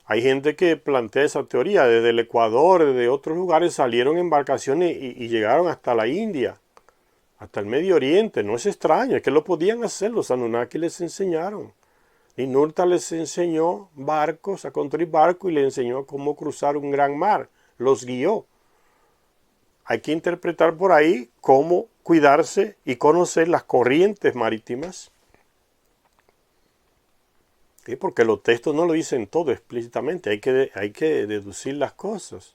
hay gente que plantea esa teoría. Desde el Ecuador, desde otros lugares, salieron embarcaciones y llegaron hasta la India, hasta el Medio Oriente. No es extraño, es que lo podían hacer. Los Anunnaki les enseñaron. Ninurta les enseñó barcos, a construir barcos, y les enseñó cómo cruzar un gran mar. Los guió. Hay que interpretar por ahí cómo cuidarse y conocer las corrientes marítimas. ¿Sí? Porque los textos no lo dicen todo explícitamente, hay que deducir las cosas.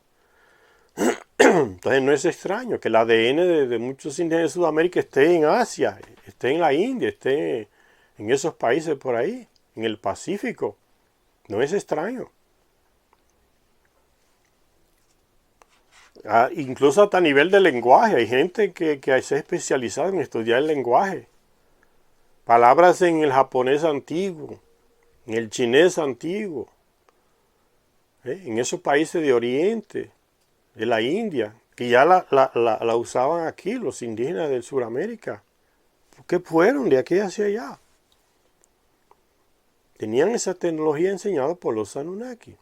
Entonces no es extraño que el ADN de muchos indígenas de Sudamérica esté en Asia, esté en la India, esté en esos países por ahí, en el Pacífico. No es extraño. Incluso hasta a nivel de lenguaje, hay gente que se ha especializado en estudiar el lenguaje. Palabras en el japonés antiguo, en el chinés antiguo, en esos países de Oriente, de la India, que ya la usaban aquí los indígenas de Sudamérica. ¿Por qué fueron de aquí hacia allá? Tenían esa tecnología enseñada por los Anunnaki.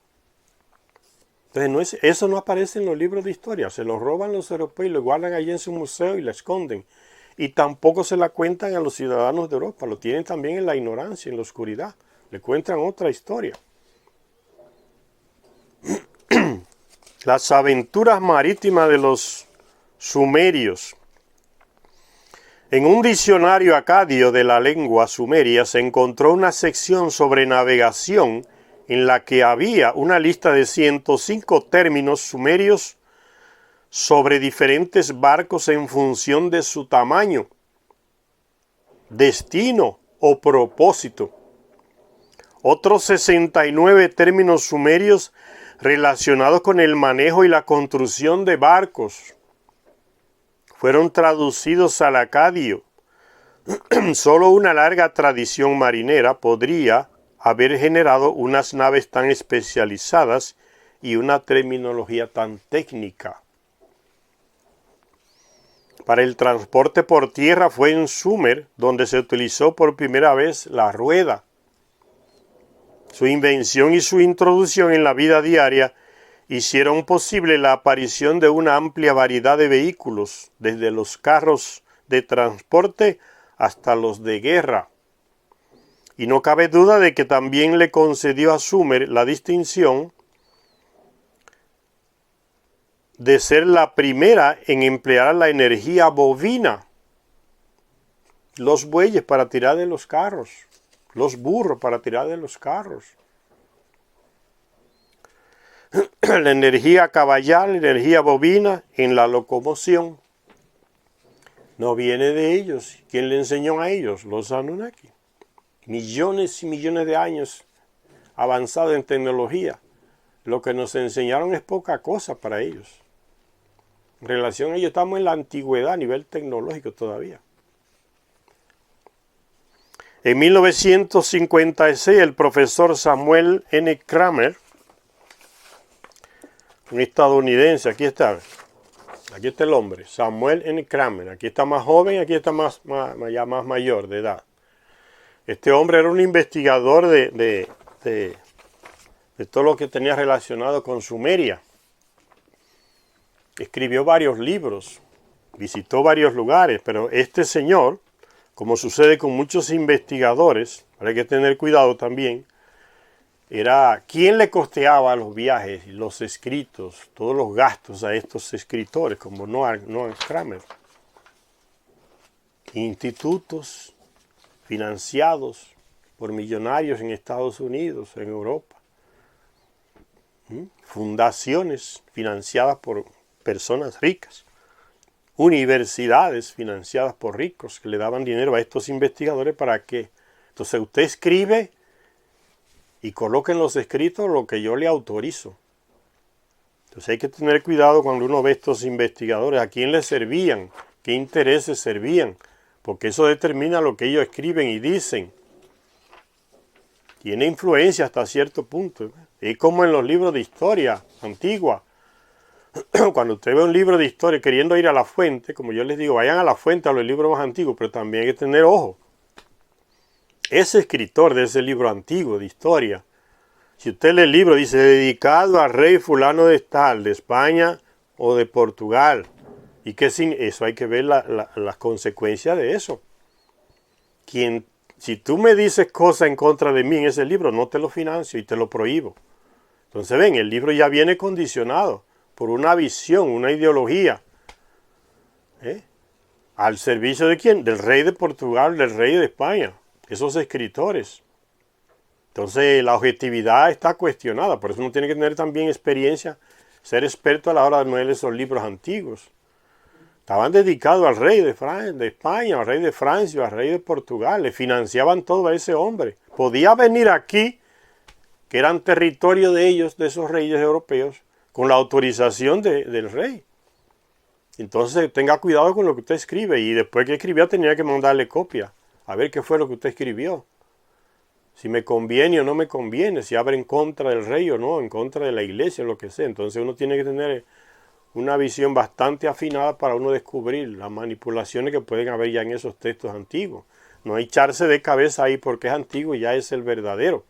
Entonces eso no aparece en los libros de historia. Se lo roban los europeos y lo guardan allí en su museo y la esconden. Y tampoco se la cuentan a los ciudadanos de Europa. Lo tienen también en la ignorancia, en la oscuridad. Le cuentan otra historia. Las aventuras marítimas de los sumerios. En un diccionario acadio de la lengua sumeria se encontró una sección sobre navegación en la que había una lista de 105 términos sumerios sobre diferentes barcos en función de su tamaño, destino o propósito. Otros 69 términos sumerios relacionados con el manejo y la construcción de barcos fueron traducidos al acadio. Solo una larga tradición marinera podría haber generado unas naves tan especializadas y una terminología tan técnica. Para el transporte por tierra fue en Sumer donde se utilizó por primera vez la rueda. Su invención y su introducción en la vida diaria hicieron posible la aparición de una amplia variedad de vehículos, desde los carros de transporte hasta los de guerra. Y no cabe duda de que también le concedió a Sumer la distinción de ser la primera en emplear la energía bovina, los bueyes para tirar de los carros, los burros para tirar de los carros. La energía caballar, la energía bovina en la locomoción no viene de ellos. ¿Quién le enseñó a ellos? Los Anunnaki. Millones y millones de años avanzados en tecnología. Lo que nos enseñaron es poca cosa para ellos. En relación a ellos estamos en la antigüedad a nivel tecnológico todavía. En 1956 el profesor Samuel N. Kramer, un estadounidense, aquí está el hombre, Samuel N. Kramer, aquí está más joven, aquí está ya más mayor de edad. Este hombre era un investigador de todo lo que tenía relacionado con Sumeria. Escribió varios libros, visitó varios lugares, pero este señor, como sucede con muchos investigadores, hay que tener cuidado también, era quien le costeaba los viajes, los escritos, todos los gastos a estos escritores, como Noah Kramer. Institutos financiados por millonarios en Estados Unidos, en Europa. Fundaciones financiadas por personas ricas. Universidades financiadas por ricos que le daban dinero a estos investigadores para que... Entonces usted escribe y coloque en los escritos lo que yo le autorizo. Entonces hay que tener cuidado cuando uno ve estos investigadores, a quién les servían, qué intereses servían porque eso determina lo que ellos escriben y dicen. Tiene influencia hasta cierto punto. Es como en los libros de historia antigua. Cuando usted ve un libro de historia queriendo ir a la fuente, como yo les digo, vayan a la fuente, a los libros más antiguos, pero también hay que tener ojo. Ese escritor de ese libro antiguo de historia, si usted lee el libro, dice dedicado al rey fulano de tal, de España o de Portugal, y que sin eso hay que ver las consecuencias de eso. Si tú me dices cosas en contra de mí en ese libro, no te lo financio y te lo prohíbo. Entonces ven, el libro ya viene condicionado por una visión, una ideología. ¿Al servicio de quién? Del rey de Portugal, del rey de España. Esos escritores. Entonces la objetividad está cuestionada. Por eso uno tiene que tener también experiencia, ser experto a la hora de leer esos libros antiguos. Estaban dedicados al rey de España, al rey de Francia, al rey de Portugal. Le financiaban todo a ese hombre. Podía venir aquí, que eran territorio de ellos, de esos reyes europeos, con la autorización del rey. Entonces tenga cuidado con lo que usted escribe. Y después que escribía tenía que mandarle copia. A ver qué fue lo que usted escribió. Si me conviene o no me conviene. Si abre en contra del rey o no, en contra de la iglesia, lo que sea. Entonces uno tiene que tener una visión bastante afinada para uno descubrir las manipulaciones que pueden haber ya en esos textos antiguos. No echarse de cabeza ahí porque es antiguo y ya es el verdadero.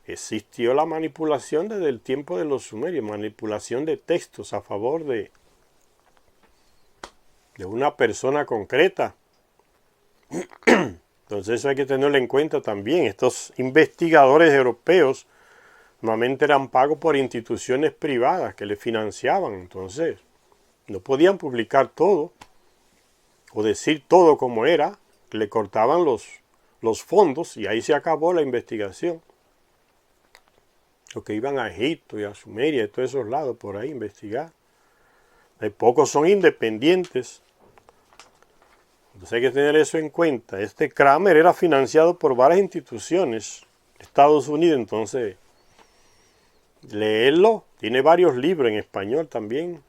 Existió la manipulación desde el tiempo de los sumerios, manipulación de textos a favor de una persona concreta. Entonces eso hay que tenerlo en cuenta también. Estos investigadores europeos normalmente eran pagos por instituciones privadas que les financiaban. Entonces no podían publicar todo o decir todo como era. Le cortaban los fondos y ahí se acabó la investigación. Los que iban a Egipto y a Sumeria y todos esos lados por ahí a investigar. Pocos son independientes. Entonces hay que tener eso en cuenta. Este Kramer era financiado por varias instituciones de Estados Unidos. Entonces, leerlo. Tiene varios libros en español también.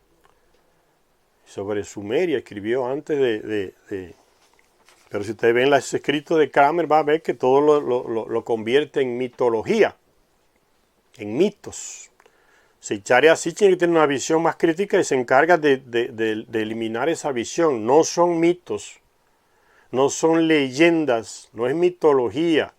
Sobre Sumeria escribió antes Pero si ustedes ven los escritos de Kramer, va a ver que todo lo convierte en mitología. En mitos. Seicharia Sitchin tiene una visión más crítica y se encarga de eliminar esa visión. No son mitos. No son leyendas, no es mitología,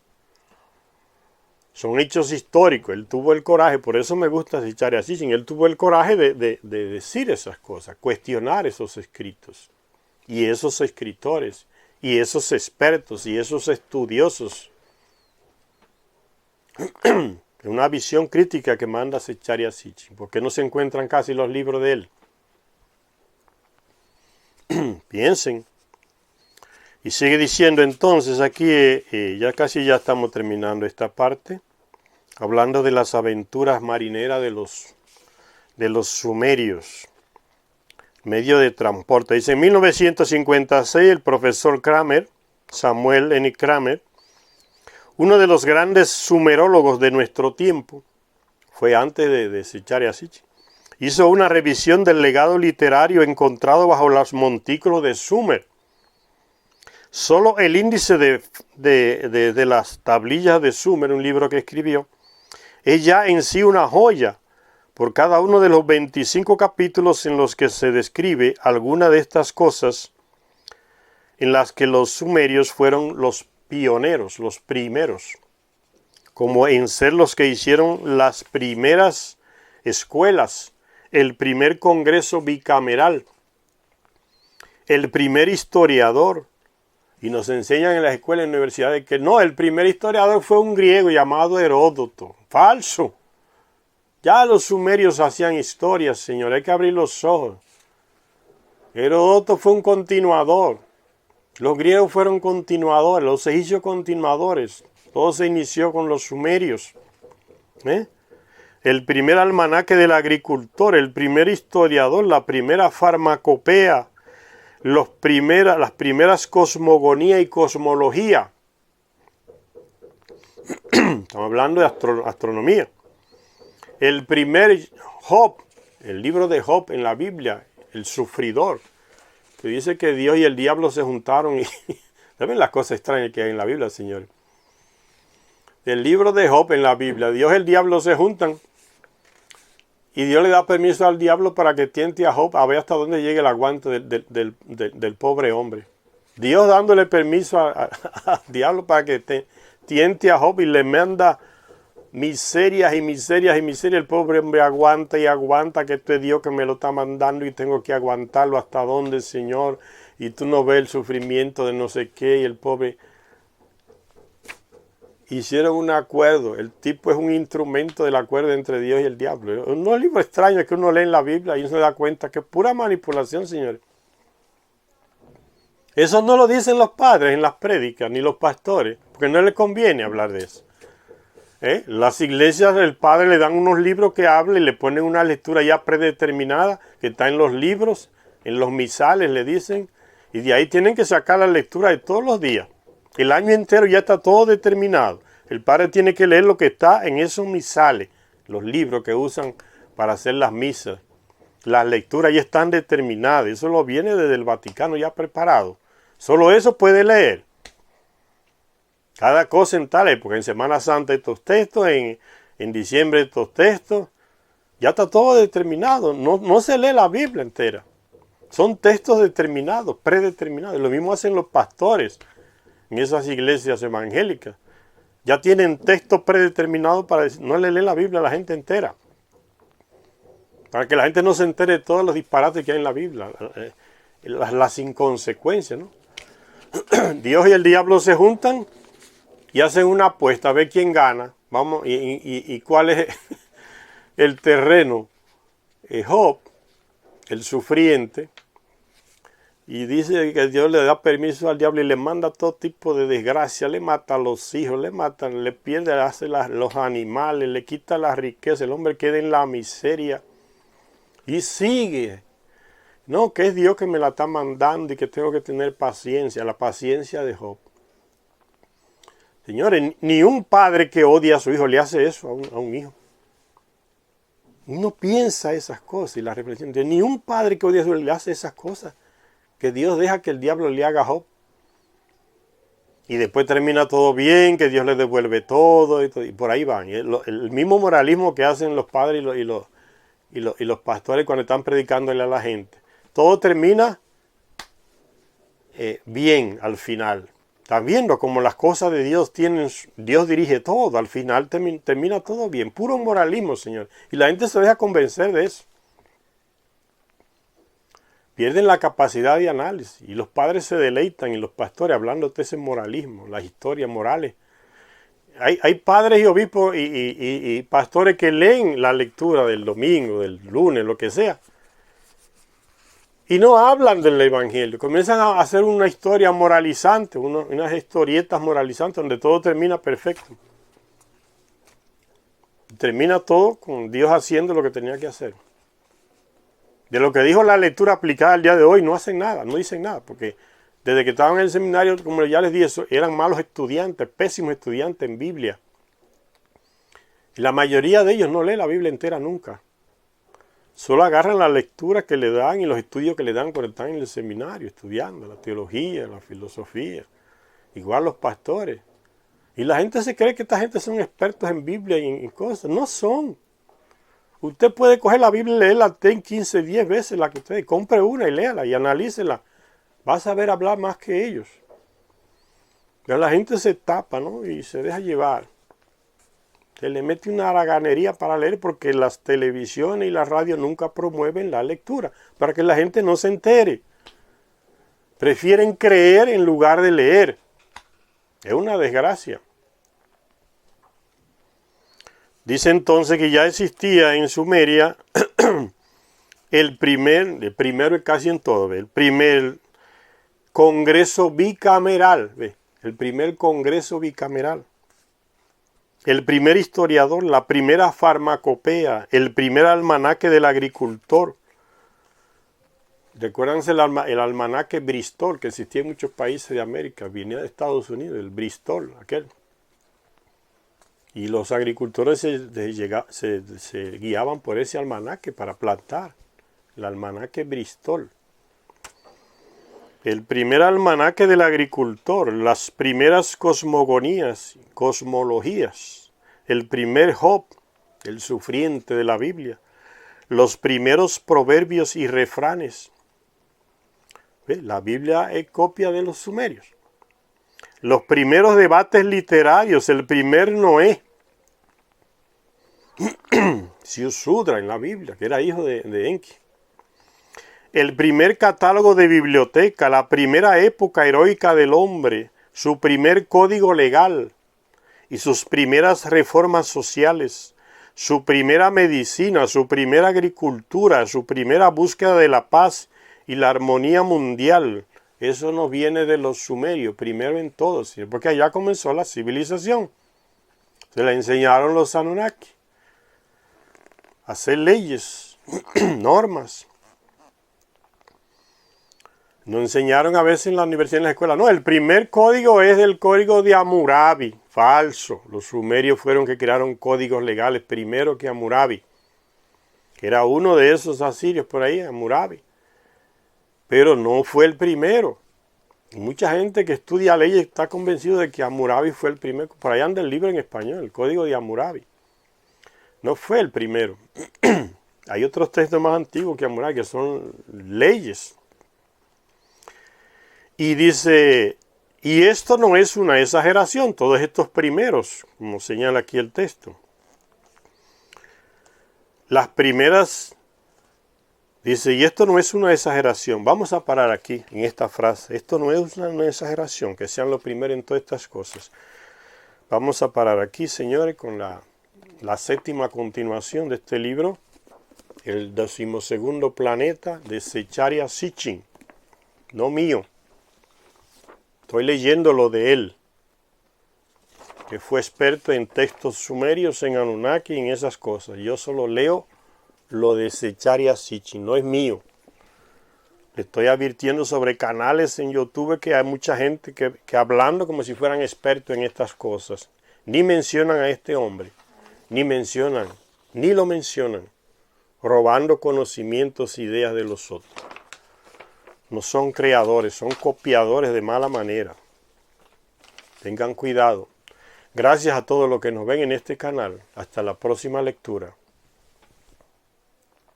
son hechos históricos. Él tuvo el coraje, por eso me gusta Seicharia Sitchin, él tuvo el coraje de decir esas cosas, cuestionar esos escritos, y esos escritores, y esos expertos, y esos estudiosos. Es una visión crítica que manda Seicharia Sitchin, porque no se encuentran casi los libros de él. Piensen. Y sigue diciendo entonces aquí, ya estamos terminando esta parte, hablando de las aventuras marineras de los sumerios, medio de transporte. Dice, en 1956 el profesor Kramer, Samuel N. Kramer, uno de los grandes sumerólogos de nuestro tiempo, fue antes de Seicharia Sitchin, hizo una revisión del legado literario encontrado bajo los montículos de Sumer. Solo el índice de las tablillas de Sumer, un libro que escribió, es ya en sí una joya por cada uno de los 25 capítulos en los que se describe alguna de estas cosas en las que los sumerios fueron los pioneros, los primeros, como en ser los que hicieron las primeras escuelas, el primer congreso bicameral, el primer historiador. Y nos enseñan en las escuelas y universidades que no, el primer historiador fue un griego llamado Heródoto. Falso. Ya los sumerios hacían historias, señor, hay que abrir los ojos. Heródoto fue un continuador. Los griegos fueron continuadores, los egipcios continuadores. Todo se inició con los sumerios. El primer almanaque del agricultor, el primer historiador, la primera farmacopea, las primeras cosmogonía y cosmología. Estamos hablando de astronomía. El primer Job, el libro de Job en la Biblia, el sufridor, que dice que Dios y el diablo se juntaron ¿Saben las cosas extrañas que hay en la Biblia, señores? El libro de Job en la Biblia, Dios y el diablo se juntan y Dios le da permiso al diablo para que tiente a Job a ver hasta dónde llegue el aguante del pobre hombre. Dios dándole permiso al diablo para que tiente a Job y le manda miserias y miserias y miserias. El pobre hombre aguanta y aguanta, que esto es Dios que me lo está mandando y tengo que aguantarlo hasta dónde, Señor. Y tú no ves el sufrimiento de no sé qué y el pobre. Hicieron un acuerdo. El tipo es un instrumento del acuerdo entre Dios y el diablo. Un libro extraño que uno lee en la Biblia y uno se da cuenta que es pura manipulación, señores. Eso no lo dicen los padres en las prédicas, ni los pastores, porque no les conviene hablar de eso. Las iglesias del padre le dan unos libros que hablan y le ponen una lectura ya predeterminada, que está en los libros, en los misales le dicen, y de ahí tienen que sacar la lectura de todos los días. El año entero ya está todo determinado. El padre tiene que leer lo que está en esos misales, los libros que usan para hacer las misas. Las lecturas ya están determinadas. Eso lo viene desde el Vaticano ya preparado. Solo eso puede leer. Cada cosa en tal época. En Semana Santa estos textos, en diciembre estos textos. Ya está todo determinado. No se lee la Biblia entera. Son textos determinados, predeterminados. Lo mismo hacen los pastores en esas iglesias evangélicas. Ya tienen textos predeterminados para decir, no le leen la Biblia a la gente entera. Para que la gente no se entere de todos los disparates que hay en la Biblia. Las inconsecuencias, ¿no? Dios y el diablo se juntan y hacen una apuesta a ver quién gana. Vamos, y cuál es el terreno. Job, el sufriente, y dice que Dios le da permiso al diablo y le manda todo tipo de desgracia, le mata a los hijos, le pierde, hace los animales, le quita la riqueza, el hombre queda en la miseria y sigue. No, que es Dios que me la está mandando y que tengo que tener paciencia, la paciencia de Job. Señores, ni un padre que odia a su hijo le hace eso a un hijo. Uno piensa esas cosas y la reflexión de ni un padre que odia a su hijo le hace esas cosas que Dios deja que el diablo le haga a Job. Y después termina todo bien, que Dios le devuelve todo y por ahí van. Y el mismo moralismo que hacen los padres y los pastores cuando están predicándole a la gente. Todo termina bien al final. Están viendo como las cosas de Dios Dios dirige todo. Al final termina todo bien. Puro moralismo, Señor. Y la gente se deja convencer de eso. Pierden la capacidad de análisis. Y los padres se deleitan y los pastores hablando de ese moralismo, las historias morales. Hay padres y obispos y pastores que leen la lectura del domingo, del lunes, lo que sea. Y no hablan del evangelio. Comienzan a hacer una historia moralizante, unas historietas moralizantes donde todo termina perfecto. Termina todo con Dios haciendo lo que tenía que hacer. De lo que dijo la lectura aplicada al día de hoy no hacen nada, no dicen nada, porque desde que estaban en el seminario, como ya les dije, eran malos estudiantes, pésimos estudiantes en Biblia. Y la mayoría de ellos no lee la Biblia entera nunca. Solo agarran la lectura que le dan y los estudios que le dan cuando están en el seminario, estudiando la teología, la filosofía. Igual los pastores. Y la gente se cree que esta gente son expertos en Biblia y en cosas. No son. Usted puede coger la Biblia y leerla 10, 15, 10 veces la que usted compre una y léala y analícela. Va a saber hablar más que ellos. Pero la gente se tapa, ¿no? Y se deja llevar. Se le mete una haraganería para leer porque las televisiones y la radio nunca promueven la lectura. Para que la gente no se entere. Prefieren creer en lugar de leer. Es una desgracia. Dice entonces que ya existía en Sumeria el primero casi en todo, el primer congreso bicameral, el primer congreso bicameral, el primer historiador, la primera farmacopea, el primer almanaque del agricultor. Recuérdense el almanaque Bristol, que existía en muchos países de América, venía de Estados Unidos, el Bristol, aquel. Y los agricultores se guiaban por ese almanaque para plantar, el almanaque Bristol. el primer almanaque del agricultor, las primeras cosmogonías, cosmologías, el primer Job, el sufriente de la Biblia, los primeros proverbios y refranes. ¿Ve? La Biblia es copia de los sumerios. Los primeros debates literarios, el primer Noé, Ziusudra en la Biblia, que era hijo de Enki. El primer catálogo de biblioteca, la primera época heroica del hombre, su primer código legal y sus primeras reformas sociales, su primera medicina, su primera agricultura, su primera búsqueda de la paz y la armonía mundial. Eso no viene de los sumerios, primero en todo, porque allá comenzó la civilización. Se la enseñaron los Anunnaki a hacer leyes, normas. Nos enseñaron a veces en la universidad y en la escuela. No, el primer código es el código de Hammurabi. Falso. Los sumerios fueron que crearon códigos legales primero que Hammurabi, que era uno de esos asirios por ahí, Hammurabi. Pero no fue el primero. Mucha gente que estudia leyes está convencido de que Hammurabi fue el primero. Por ahí anda el libro en español, el código de Hammurabi. No fue el primero. Hay otros textos más antiguos que Hammurabi, que son leyes. Y dice, y esto no es una exageración, todos estos primeros, como señala aquí el texto. Las primeras, dice, y esto no es una exageración. Vamos a parar aquí en esta frase. Esto no es una exageración, que sean los primeros en todas estas cosas. Vamos a parar aquí, señores, con la séptima continuación de este libro, el 12º planeta de Zecharia Sitchin, no mío. Estoy leyendo lo de él, que fue experto en textos sumerios, en Anunnaki y en esas cosas. Yo solo leo lo de Zecharia Sitchin, no es mío. Le estoy advirtiendo sobre canales en YouTube que hay mucha gente que hablando como si fueran expertos en estas cosas. Ni mencionan a este hombre, ni lo mencionan, robando conocimientos, ideas de los otros. No son creadores, son copiadores de mala manera. Tengan cuidado. Gracias a todos los que nos ven en este canal. Hasta la próxima lectura.